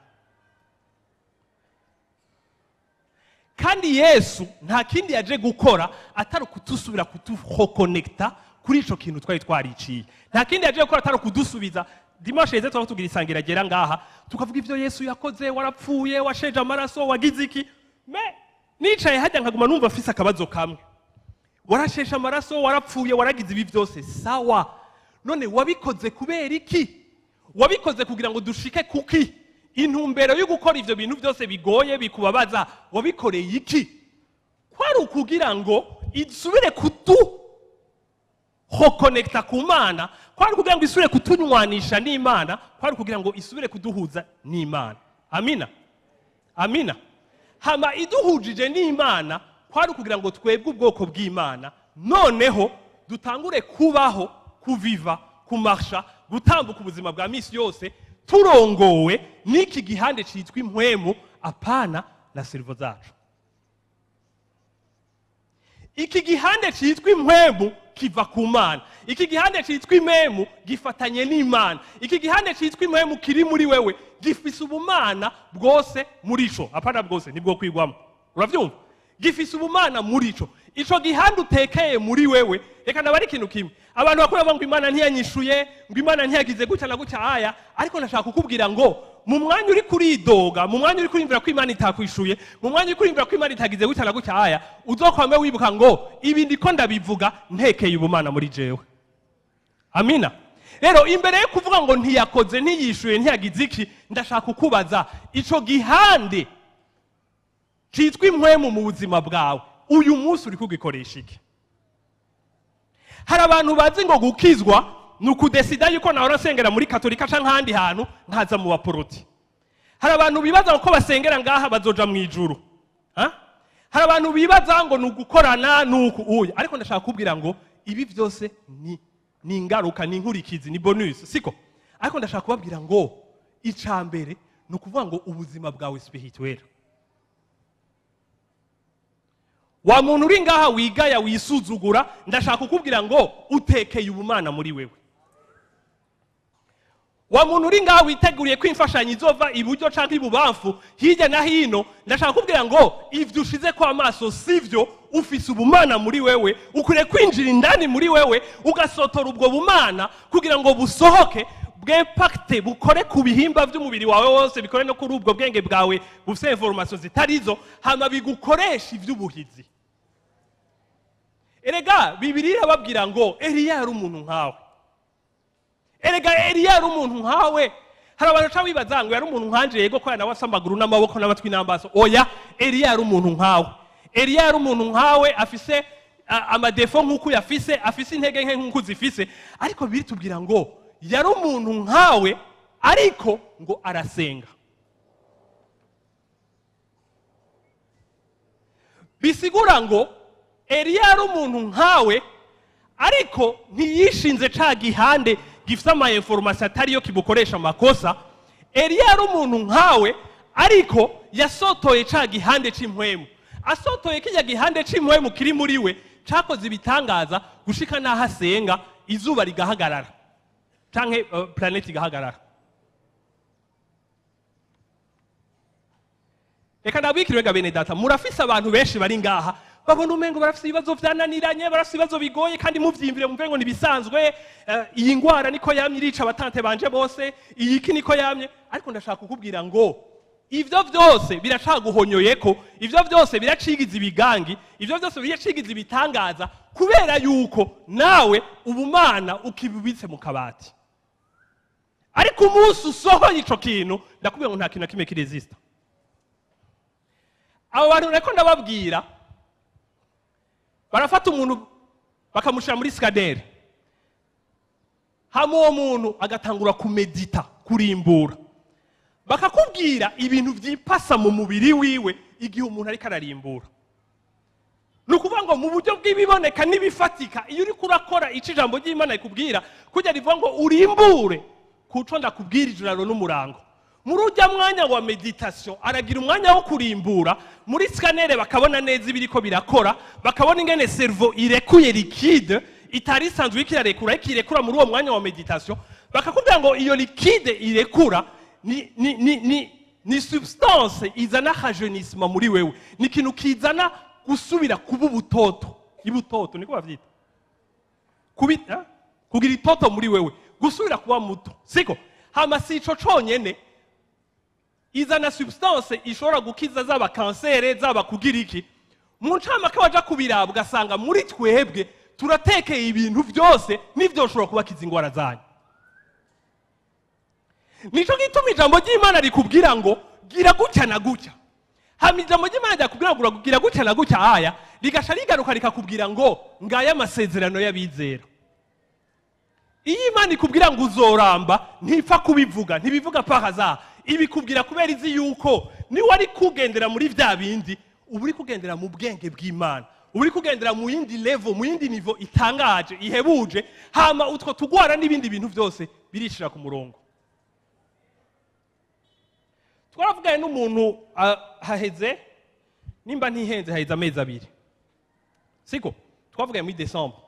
Kandi Yesu nta kindi yaje gukora atari kutusubira kutureconnecta kuri ico kintu twari twariciye. Nta kindi yaje gukora atari kudusubiza. Dimanche yeze tugira isangira gera ngaha tukavuga ivyo Yesu yakoze, warapfuye, washeje amaraso, wagize iki. Me nicaye hajya nkaguma numva afise akabazo kamwe. Warashesha amaraso, warapfuye, waragize ibi byose, sawa. None wabikoze kubera iki? Wabikoze kugira ngo dushike kuki? Intumbero yo gukora ivyo bintu byose bigoye bikubabaza, wabikoreye iki? Kwari ukugira ngo isubire reconnecta ku Mana, kwari kugira ngo isubire kutunywanisha n'Imana, kwari kugira ngo isubire kuduhuza n'Imana. Amina. Amina. Hama iduhujije n'Imana, kwari kugira ngo twebwe ubwoko bw'Imana, noneho dutangure kubaho, kuviva, kumarsha, gutambuka ubuzima bwa misi yose, turongowe n'iki gihande citwa impwemu, apana na cerveau zacu. Iki gihande citwa impwemu kiva ku Mana. Iki gihande citwa impwemu gifatanye n'Imana. Iki gihande citwa impwemu kiri muri wewe gifise ubumana bwose muri ico. Apana bwose nibwo kwigwamo. Uravyumva? Gifise ubumana muri ico. Ico gihande utekeye muri wewe, reka nabari ikintu kimwe. Abantu bakora ngo Imana ntiyanyishuye, ngo Imana ntiyagize gutya na gutya aya, ariko nashaka kukubwira ngo mu mwanya uri kuridoga, mu mwanya uri kurimvira ko Imana itakwishuye, mu mwanya uri kurimvira ko Imana itagize gutya na gutya aya, uzokwame wibuka ngo ibi ndiko ndabivuga ntekeye ubumana muri jewe. Amina. Rero imbere yo kuvuga ngo ntiyakoze, ntiyishuye, ntiyagize iki, ndashaka kukubaza ico gihande citwa impwemu mu buzima bwawe, uyu munsi uri kugikoresha iki? Hari abantu bazi ngo gukizwa nukudesida yuko nawe urasengera muri katolika canke ahandi hantu nkaza mu baporoti. Hari abantu bibaza ko basengera ngaha bazoja mu ijuru. Hari abantu bibaza ngo nugukorana nuku uya, ariko ndashaka kubwira ngo ibi byose ni ingaruka, ni inkurikizi, ni bonus, siko? Ariko ndashaka kubabwira ngo icambere nukuvuga ngo ubuzima bwawe spirituel. Wa muntu uri ngaha wigaya wisuzugura, ndashaka kukubwira ngo utekeye ubumana muri wewe. Wa muntu uri ngaha witeguriye ko imfashanyo izova iburyo canke ibubamfu hirya na hino, ndashaka kubwira ngo ivyo ushize kwa amaso sivyo, ufise ubumana muri wewe, ukwiye kwinjira indani muri wewe ugasotora ubwo bumana kugira ngo busohoke bw'impakte bukore ku bihimba by'umubiri wawe wose, bikore no kuri ubwo bwenge bwawe bufite information zitarizo, hama bigukoresha ivy'ubuhizi. Erega Bibiliya babwira ngo Eliya yari umuntu nkawe. Erega Eliya yari umuntu nkawe. Hari abantu cha wibaza ngo yari umuntu nkanje yego ko nawe asambaguru n'amaboko n'amatwi n'ambaso. Oya, Eliya yari umuntu nkawe. Eliya yari umuntu nkawe, afise amadefo nk'uko yafise, afise intege nke nk'uko zifise, ariko biritubwira ngo yari umuntu nkawe ariko ngo arasenga. Bisigura ngo Eliya yari umuntu nkawe ariko ntiyishinze ca gihande gifite ama information atariyo kibukoresha amakosa. Eliya yari umuntu nkawe ariko yasotoye ca gihande c'impwemu. Asotoye kijya gihande c'impwemu kiri muri we, cakoze ibitangaza gushika naho asenga izuba rigahagarara canke planet igahagarara. Reka ndabikirwe ga bene data, murafise abantu benshi bari ngaha babona umengo barafise ibibazo vyananiranye, barafise ibibazo bigoye, kandi muvyimvire mumve ngo nibisanzwe, iyi ngwara niko yamye irica abatante banje bose, iyiki niko yamye. Ariko ndashaka kukubwira ngo ivyo vyose biracaguhonyoyeko, ivyo vyose biracigiza ibigangi, ivyo vyose biracigiza ibitangaza, kubera yuko nawe ubumana ukibubitse mu kabati. Ariko umunsi usohoye ico kintu, ndakubwira ngo nta kintu kimwe kiresista. Abo bantu reko ndababwira, barafata umuntu bakamushira muri skadere, hama uwo muntu agatangura kumedita, kurimbura, bakakubwira ibintu vyipasa mu mubiri wiwe igihe umuntu ariko ararimbura. Nukuvuga ngo mu buryo bw'ibiboneka n'ibifatika, iyo uri kurakora ico ijambo ry'Imana ikubwira, kujya rivuga ngo urimbure kuco ndakubwira ijoro n'umurango. Muri ujya mwanya wa meditation aragira umwanya wo kurimbura, muri scanner bakabona neza ibiriko birakora, bakabona ingene cerveau irekuye liquide itari isanzwe ikirarekura, ikirekura muri uwo mwanya wa meditation, bakakubwira ngo iyo liquide irekura ni substance izana rajeunissement muri wewe, ni kintu kizana gusubira kuba ubutoto. Ibutoto niko bavyita, kubita kugira itoto muri wewe, gusubira kuba muto, siko? Hama si ico conyene, izana substance ishobora gukiza zaba kansere, zaba kugira iki. Mu ncamake waja kubiraba ugasanga muri twebwe turatekeye ibintu byose n'ivyo ushobora kubakiza ingwara zanyu. Nico gituma ijambo ry'Imana rikubwira ngo gira gutya na gutya. Hama ijambo ry'Imana ryakubwira ngo gira gutya na gutya aya, rigasha rigaruka rikakubwira ngo ngaya amasezerano y'abizera. Iyo Imana ikubwira ngo uzoramba, ntipfa kubivuga, ntibivuga pahaza. Ibikubwira kubera izi yuko ni wari kugendera muri vya bindi, uburi kugendera mu bwenge bw'Imana, uburi kugendera mu yindi level, mu yindi niveau itangaje, ihebuje, hama utwo tugwara n'ibindi bintu byose birishira ku murongo. Twaravuganye n'umuntu haheze, nimba ntihenze haheze amezi 2, siko? Twavuganye muri December.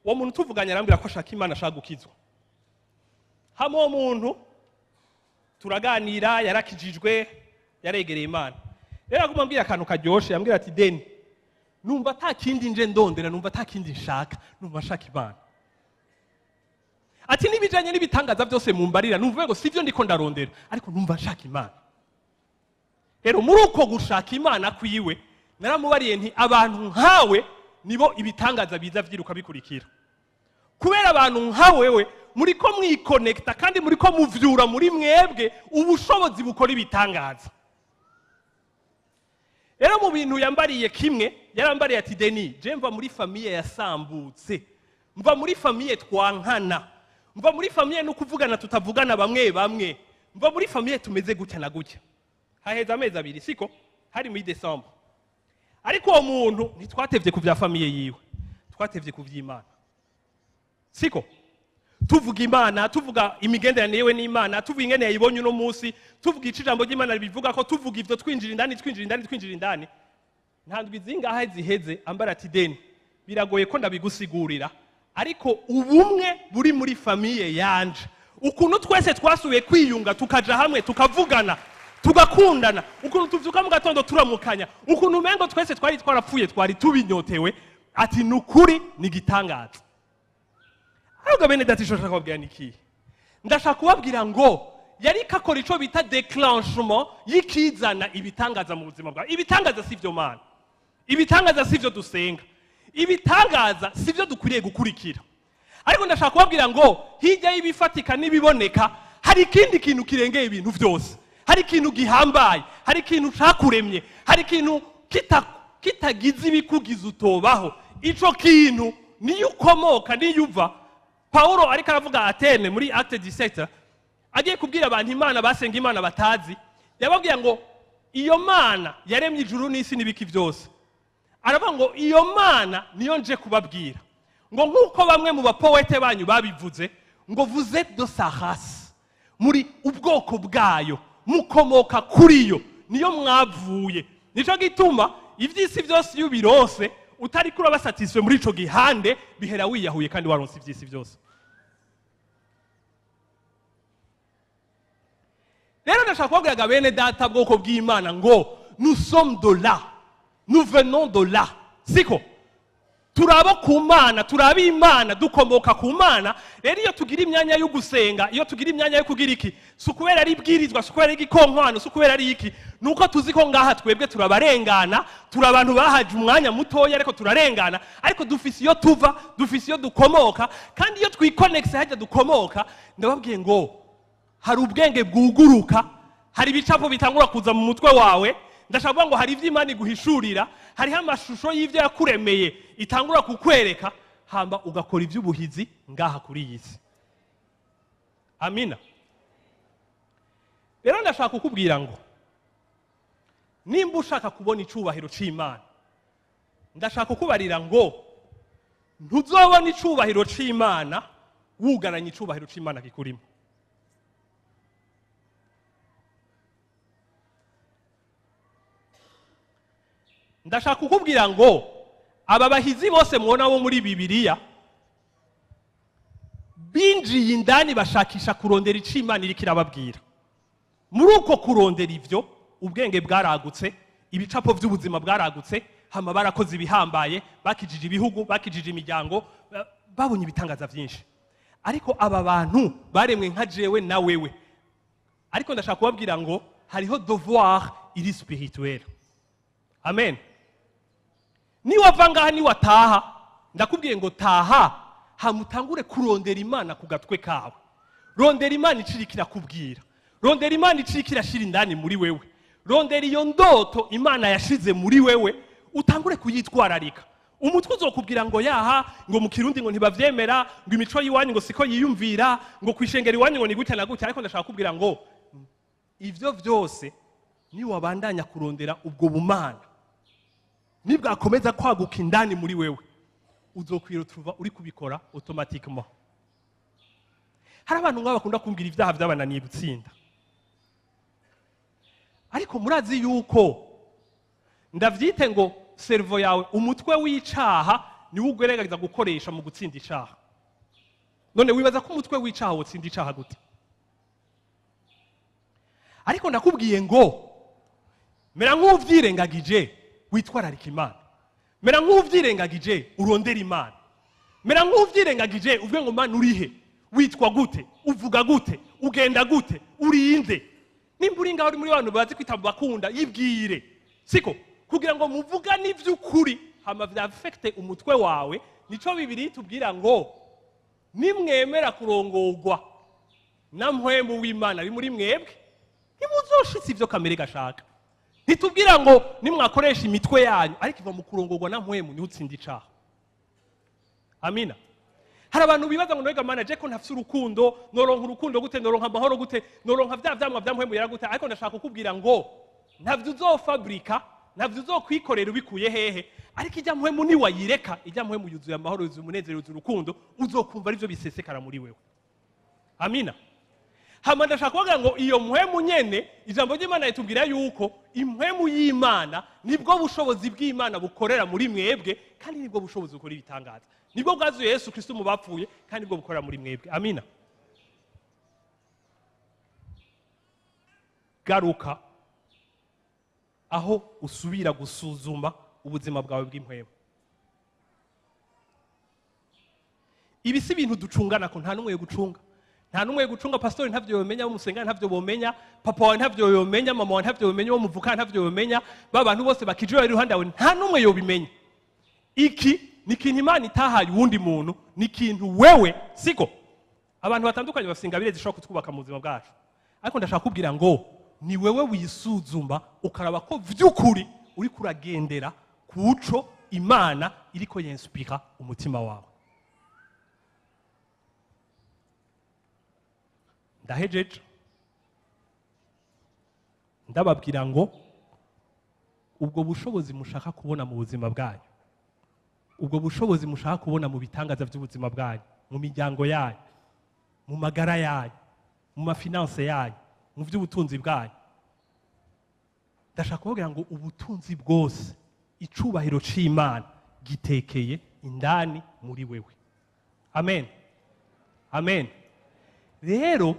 Uwo muntu tuvuganye arambira ko ashaka Imana, ashaka gukizwa. Hama uwo muntu turaganira, yarakijijwe, yaregereye Imana. Rero agumambira akantu karyoshe, yambwira ati Deni, numva atakindi nje ndondera, numva atakindi nshaka, numva nshaka Imana. Ati n'ibijanye n'ibitangaza byose mumbarira numva ngo sivyo ndiko ndarondera ariko numva nshaka Imana. Rero muri uko gushaka Imana kwiwe naramubariye nti abantu nkawe nibo ibitangaza biza vyiruka bikurikira. Kubera abantu nkawewe muri ko mwikonekta kandi muri ko muvyura muri mwebwe ubushobozi bukora ibitangaza. Rero mu bintu yambariye kimwe yarambariye ati Deni je mva muri famiye yasambutse, mva muri famiye twankana, mva muri famiye no kuvugana tutavugana bamwe bamwe, mva muri famiye tumeze gutya na gutya. Haheza amezi abiri siko hari muri December. Ariko uwo muntu ntitwatevye ku vya famiye yiwe, twatevye ku vy'Imana. Siko tuvuga Imana, tuvuga imigenderanire yewe n'Imana, tuvuga ingene yayibonye uno munsi, tuvuga ijambo ry'Imana bivuga ko tuvuga ivyo twinjira indani. Ntandwi zingahe ziheze ambara ati Deni biragoye ko ndabigusigurira ariko ubumwe buri muri famiye yanje, ukuntu twese twasubiye kwiyunga tukaja hamwe tukavugana tugakundana, ukuntu tuvyuka mu gatondo turamukanya, ukuntu mengo twese twari twarapfuye twari tubinyotewe, ati nukuri ni gitangaza. Ahubwo bene dati shaka kubabwira niki, ndashaka kubabwira ngo yari kakora ico bita déclenchement y'ikizana ibitangaza mu buzima bwawe. Ibitangaza sivyo Mana, ibitangaza sivyo dusenga, ibitangaza sivyo dukwiriye gukurikira. Ariko ndashaka kubabwira ngo hirya y'ibifatika n'ibiboneka hari ikindi kintu kirengeye ibintu vyose, hari ikintu gihambaye, hari ikintu cakuremye, hari ikintu kitagize ibikugize utobaho. Ico kintu niyo ukomoka niyo uva. Paulo ariko aravuga Atene muri Acte 17 agiye kubwira abantu Imana basenga Imana batazi, yababwiye ngo iyo Mana yaremye ijuru n'isi n'ibiki vyose. Aravuga ngo iyo Mana niyo nje kubabwira ngo nkuko bamwe mu bapoete banyu babivuze ngo vous êtes de sa race, muri ubwoko bwayo, mukomoka kuri yo, niyo mwavuye. Nico gituma ivyisi vyose iyo birose utari kuri abasatisfait muri ico gihande bihera wiyahuye kandi waronse ivyisi vyose. Rero ndashaka kubabwira bene data bwoko bw'Imana ngo nous sommes de là, nous venons de là. Siko turabo ku Mana, turabi Imana, dukomoka ku Mana. Rero iyo tugira imyanya yo gusenga, iyo tugira imyanya yo kugira iki, sukubera ari bwirizwa, sukubera ari ikonkwano, sukubera ari iki, nuko tuzi ko ngaha twebwe turabarengana, turabantu bahaje umwanya mutoya ariko turarengana, ariko dufise iyo tuva, dufise iyo dukomoka, kandi iyo twikonexe hajya dukomoka. Ndababwiye ngo hari ubwenge bwuguruka, hari ibicapo bitangura kuza mu mutwe wawe. Ndashaka ngo hari ivy'Imana guhishurira, hari amashusho y'ivyo yakuremeye itangura kukwereka, hamba ugakora ivy'ubuhizi ngaha kuri iyi si. Amina. Rero ndashaka kukubwira ngo nimba ushaka kubona icubahiro c'Imana, ndashaka kukubarira ngo ntuzobona icubahiro c'Imana wugaranye icubahiro c'Imana kikurimo. Ndashaka kukubwira ngo aba bahizi bose muona bo muri Bibiliya binjiye indani bashakisha kurondera ic'Imana iri kirababwira. Muri uko kurondera ivyo ubwenge bwaragutse, ibicapo by'ubuzima bwaragutse, hama barakoze ibihambaye, bakijije ibihugu, bakijije imiryango, babonye ibitangaza byinshi. Ariko aba bantu baremwe nka jewe na wewe. Ariko ndashaka kubabwira ngo hariho devoir iri spirituel. Amen. Ni wavanga ni wataha, ndakubwiye ngo taha hamutangure kurondera Imana ku gatwe kawe. Rondera Imana icirikira kubwira, rondera Imana icirikira shira indani muri wewe, rondera iyo ndoto Imana yashize muri wewe utangure kuyitwararika. Umutwe uzokubwira ngo yaha ngo mu Kirundi ngo ntibavyemera, ngo imico yiwanyu ngo siko yiyumvira, ngo kwishengera iwanyu ngo ni gutya na gutya. Ariko ndashaka kubwira ngo ivyo vyose ni wabandanya kurondera ubwo bumana, nibwakomeza kwaguka indani muri wewe, uzokwirutuva uri kubikora automatiquement. Hari abantu ngaba bakunda kumbwira ivyaha by'abananiye gutsinda, ariko murazi yuko ndavyite ngo servo yawe, umutwe w'icaha ni ugerageza gukoresha mu gutsinda icaha. None wibaza ko umutwe w'icaha wotsinda icaha gute? Ariko ndakubwiye ngo mera nk'uvyirengagije witwararika Imana, mera nk'uvyirengagije urondera Imana, mera nk'uvyirengagije uvuge ngo Mana urihe, witwa gute, uvuga gute, ugenda gute, urinde. Nimba uri ngaho uri muri bantu bazi kwita bakunda, yibwire. Siko, kugira ngo muvugane ivy'ukuri, hama vyafekte umutwe wawe, nico Bibiliya itubwira ngo nimwemera kurongorwa na mpwemu w'Imana ari muri mwebwe, ntimuzoshitsa ivyo kamere gashaka. Ntitubwira ngo nimwakoresha imitwe yanyu, ariko iva mu kurongorwa na mpwemu niho utsinda icaha. Amina. Hari abantu bibaza ngo noga manager ko ntafite urukundo, noronka urukundo gute, noronka amahoro gute, noronka vyamwa vyamwemu yara gute, ariko ndashaka kukubwira ngo ntavyo uzofabrika, ntavyo uzokwikorera ubikuye hehe, ariko ijya mpwemu ni wayireka, ijya mpwemu yuzuye amahoro, yuzuye umunezero, yuzuye urukundo, uzokumva arivyo bisesekara muri wewe. Amina. Hama ndashaka kuvuga ngo iyo mpwemu nyene, ijambo ry'Imana ritubwira yuko impwemu y'Imana nibwo bushobozi bw'Imana bukorera muri mwebwe, kandi nibwo bushobozi bukora ibitangaza. Nibwo bwazuye Yesu Kristo mu bapfuye, kandi nibwo bukorera muri mwebwe. Amina. Garuka aho usubira gusuzuma ubuzima bwawe bw'impwemu. Ibi si ibintu ducungana ko nta numwe yo gucunga. Nta numwe yo gucunga, pastori ntavyo yomenya, umusenga ntavyo bomenya, papa wawe ntavyo yomenya, mama wawe ntavyo yomenya, wo muvuka ntavyo yomenya, babantu bose bakijwe bari ruhande yawe nta numwe yo bimenya. Iki ni ikintu Imana itahaye uwundi muntu, ni ikintu wewe, siko abantu batandukanye bafite ingabire zishobora kutwubaka mu buzima bwacu, ariko ndashaka kubwira ngo ni wewe wisuzuma ukaraba ko vy'ukuri uri kuragendera kuco Imana iriko yenspira umutima wawe. Ndahejeje ndababwira ngo ubwo bushobozi mushaka kubona mu buzima bwanyu, ubwo bushobozi mushaka kubona mu bitangaza by'ubuzima bwanyu, mu miryango yanyu, mu magara yanyu, mu mafinanse yanyu, mu by'ubutunzi bwanyu, ndashaka kuvuga ngo ubutunzi bwose, icubahiro c'Imana gitekeye indani muri wewe. Amen. Amen. Rero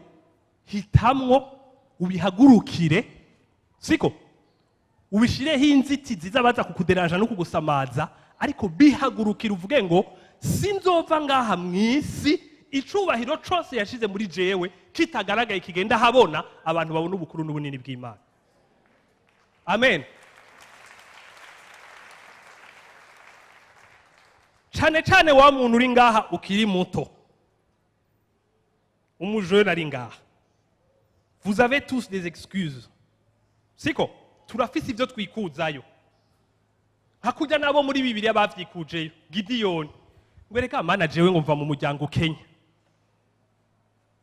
hitamwo ubihagurukire, siko ubishireho inzitizi z'abaza kukuderanja no kugusamaza, ariko bihagurukire uvuge ngo sinzova ngaha mw'isi icubahiro cose yashize muri jewe kitagaragaye kigenda habona abantu babona ubukuru n'ubunini bw'Imana. Amen. Cane cane wa muntu uri ngaha ukiri muto, umujene ari ngaha, vous avez tous des excuses. Siko turafise ivyo twikuzayo, hakurya nabo muri Bibiliya bavyikujeyo. Gideyoni ngwereka mana jewe ngo mva mu muryango Kenya,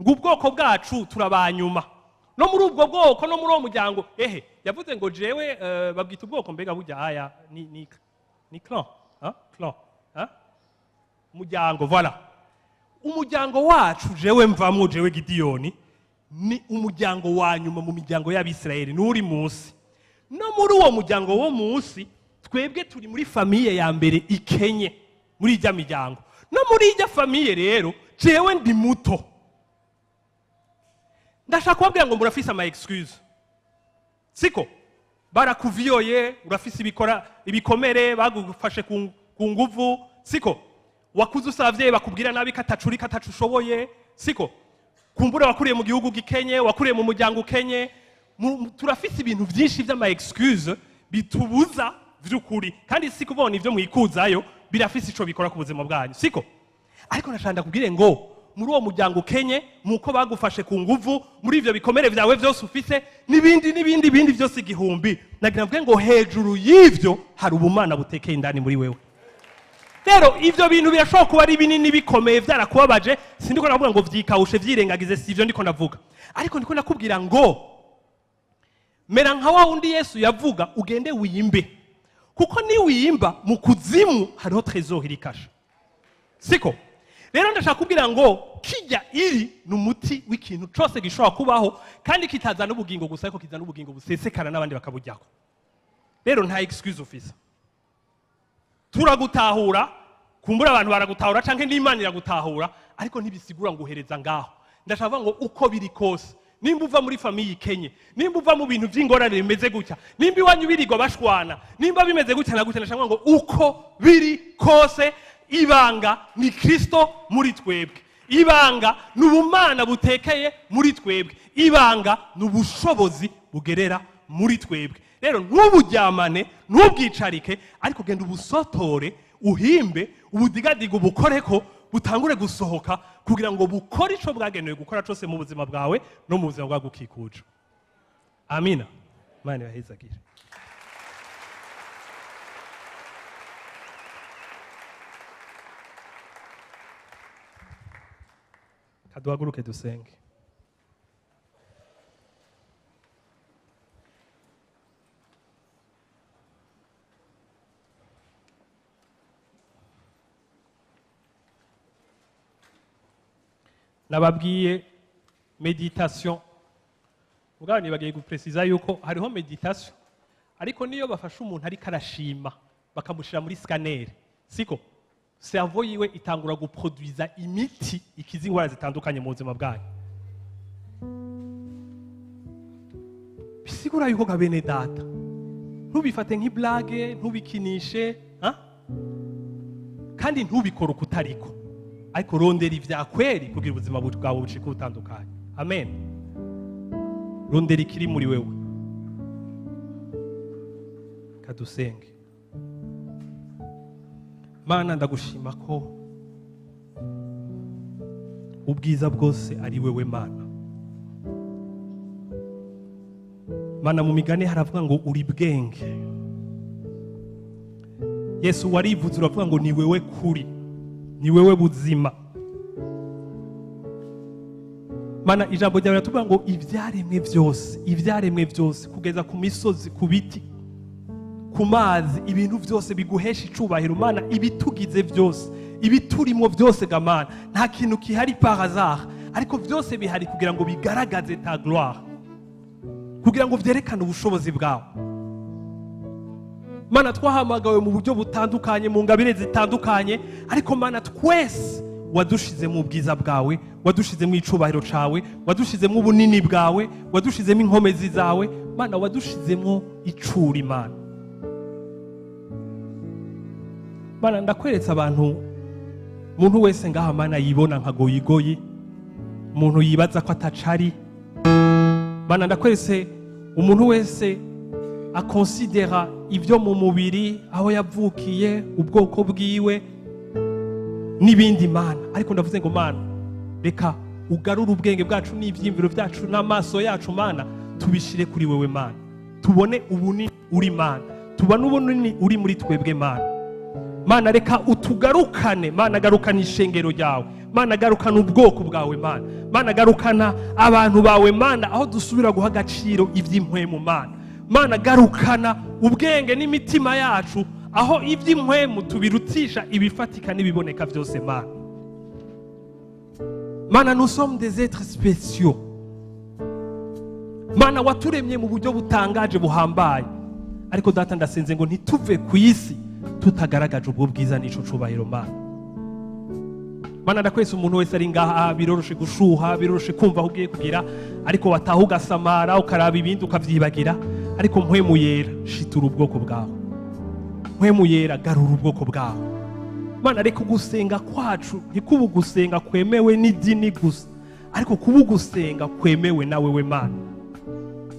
ngo ubwoko bwacu turabanyuma, no muri ubwo bwoko no muri uwo muryango yavuze ngo jewe babwita ubwoko mbega burya aya ni clan, clan, umuryango, voilà. Umuryango wacu jewe mvamwo, jewe Gideyoni ni umuryango wa nyuma mu miryango y'Abisirayeli, nuri munsi. No muri uwo muryango wo munsi twebwe turi muri famiye ya mbere ikenye muri ijya miryango. No muri ijya famiye rero jewe ndi muto. Ndashaka kubabwira ngo murafise ama excuse, siko barakuviyoye, urafise ibikomere, bagufashe ku nguvu, siko wakuze usavye bakubwira nabi katacuri katacushoboye, siko kumbura wakuriye mu gihugu gikenye, wakuriye mu muryango ukenye. Turafise ibintu vyinshi vy'ama excuse bitubuza vy'ukuri, kandi siko ubona ivyo mwikuzayo birafise ico bikora ku buzima bwanyu, siko. Ariko nashanda kubwire ngo muri uwo muryango ukenye, muko bagufashe ku nguvu, muri ivyo bikomere vyawe vyose ufise n'ibindi vyose igihumbi, nagira mvuge ngo hejuru y'ivyo hari ubumana butekeye indani muri wewe. Rero ivyo bintu birashobora kuba ari binini bikomeye vyarakubabaje, sindiko navuga ngo vyikawushe vyirengagize, sivyo ndiko navuga, ariko ndiko nakubwira ngo mera nka wa wundi Yesu yavuga, ugende wimbe, kuko ni wimba mu kuzimu hariho trésor irikasha, siko. Rero ndashaka kubwira ngo kijya iri numuti w'ikintu cyose gishobora kubaho, kandi kitazana ubugingo gusa, ariko kizana ubugingo busesekana n'abandi bakabujyako. Rero nta excuse ufisa, turagutahura, kumbura abantu baragutahura canke n'Imana iragutahura, ariko ntibisigura ngo uhereza ngaho. Ndashaka ngo uko biri kose, nimba uva muri famiye ikenye, nimba uva mu bintu vy'ingorane bimeze gutya, nimba iwanyu birirwa bashwana, nimba bimeze gutya na gutya, ndashaka ngo uko biri kose ibanga ni Kristo muri twebwe. ibanga ni ubumana butekeye muri twebwe, ibanga ni ubushobozi bugerera muri twebwe. Rero ntuburyamane, ntubwicarike, ariko genda ubusotore, uhimbe, ubudigadiga ubukoreko, butangure gusohoka kugira ngo bukore ico bwagenewe gukora cyose mu buzima bwawe no mu buzima bwagukikuje. Amina. Imana ibahezagire. Kaduhaguruke dusenge. Nababwiye meditation. Ubwo nibagiye gupreciza yuko hariho meditation, ariko niyo bafasha umuntu ari karashima bakamushira muri scanner, siko cerveau yiwe itangura guproduiza imiti ikiza ingwara zitandukanye mu buzima bwayo. Bisigura yuko gabene data ntubifate nk'iblage, ntubikinishe, kandi ntubikore ukutariko, ariko rondera ivyakweri kugira ubuzima bwawe bucike butandukanye. Amen. Rondera ikiri muri wewe. Kadusenge. Mana ndagushima ko ubwiza bwose ari wewe Mana. Mana mu migani haravuga ngo uri bwenge. Yesu warivuze uravuga ngo ni wewe kuri, ni wewe buzima. Mana ijambo ryawe ratuvuga ngo ivyaremwe byose kugeza ku misozi, ku biti, ku mazi, ibintu byose biguhesha icubahiro Mana, ibitugize byose, ibiturimo byose gamana, nta kintu kihari par hasard, ariko byose bihari kugira ngo bigaragaze ta gloire, kugira ngo vyerekane ubushobozi bwawe. Mana twahamagawe mu buryo butandukanye, mu ngabire zitandukanye, ariko Mana twese wadushize mu bwiza bwawe, wadushize mu icubahiro cawe, wadushize mu bunini bwawe, wadushize mu inkomezi zawe Mana, wadushize mu icuri Mana. Mana ndakweretse abantu, umuntu wese ngaha Mana yibona nka goyigoyi, umuntu yibaza ko atacari. Mana ndakweretse umuntu wese akonsidera ibyo mu mubiri, aho yavukiye, ubwoko bwiwe n'ibindi Mana, ariko ndavuze ngo Mana reka ugarure ubwenge bwacu n'ivyimviro byacu n'amaso yacu Mana, tubishire kuri wewe Mana, tubone ubunini uri Mana, tubone ubunini uri muri twebwe Mana. Mana reka utugarukane Mana, garukana ishengero ryawe Mana, garukana ubwoko bwawe Mana, Mana garukana abantu bawe Mana, aho dusubira guha agaciro ivy'impwemu Mana. Mana garukana ubwenge n'imitima yacu, aho ivy'impwemu tubirutisha ibifatika n'ibiboneka byose Mana. Mana nous sommes des êtres spéciaux Mana, waturemye mu buryo butangaje buhambaye, ariko data ndasenze ngo ntituve ku isi tutagaragaje ubwo bwiza n'ico cubahiro Mana. Mana ndakwese umuntu wese ari ngaha, biroroshe gushuha, biroroshe kumva aho ugiye kugira, ariko wataha ugasamara ukaraba ibindi ukavyibagira, ariko mpwemu yera shitura ubwoko bwawe, mpwemu yera garura ubwoko bwawe Mana. Reka gusenga kwacu ntikubu gusenga kwemewe n'idini gusa, ariko kubu gusenga kwemewe na wewe Mana.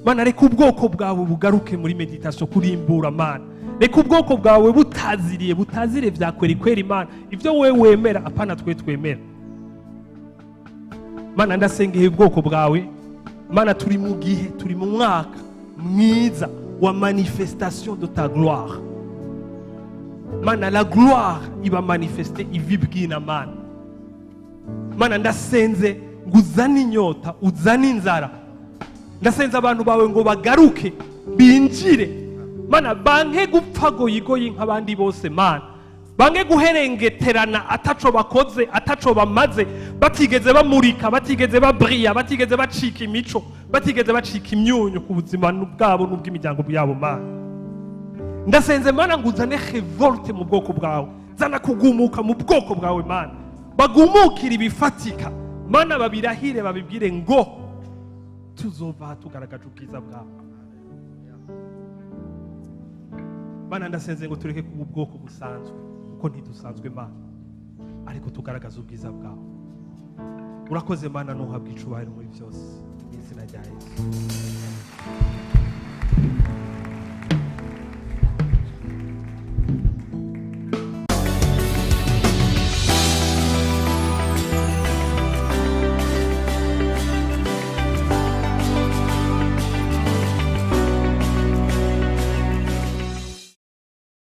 Mana reka ubwoko bwawe bugaruke muri meditation kurimbura Mana, reka ubwoko bwawe butazire vyakweri Mana, ivyo wewe wemera apana twe twemera Mana. Ndasengeye ubwoko bwawe Mana, turi mu gihe, turi mu mwaka mwiza wa manifestation de ta gloire Mana. La gloire iba manifeste ivibwina Mana. Mana ndasenze ngo uzane inyota, uzane inzara, ndasenze abantu bawe ngo bagaruke binjire Mana, banke gupfa goyigoyi nk'abandi bose Mana, banke guherengeterana ataco bakoze, ataco bamaze, batigeze bamurika, batigeze babriya, batigeze bacika imico, batigeze bacika imyunyu ku buzima bwabo n'ubw'imiryango yabo Mana. Ndasenze Mana ngo uzane revolte mu bwoko bwawe, zana kugumuka mu bwoko bwawe Mana, bagumukira ibifatika Mana, babirahire babibwire ngo tuzova tugaragaje ubwiza bwawe Mana. Ndasenze ngo tureke kuba ubwoko busanzwe, kuko ntidusanzwe Mana, ariko tugaragaza ubwiza bwawe urakoze mana, ntuhabwe icubahiro muri byose, mu izina rya Yesu.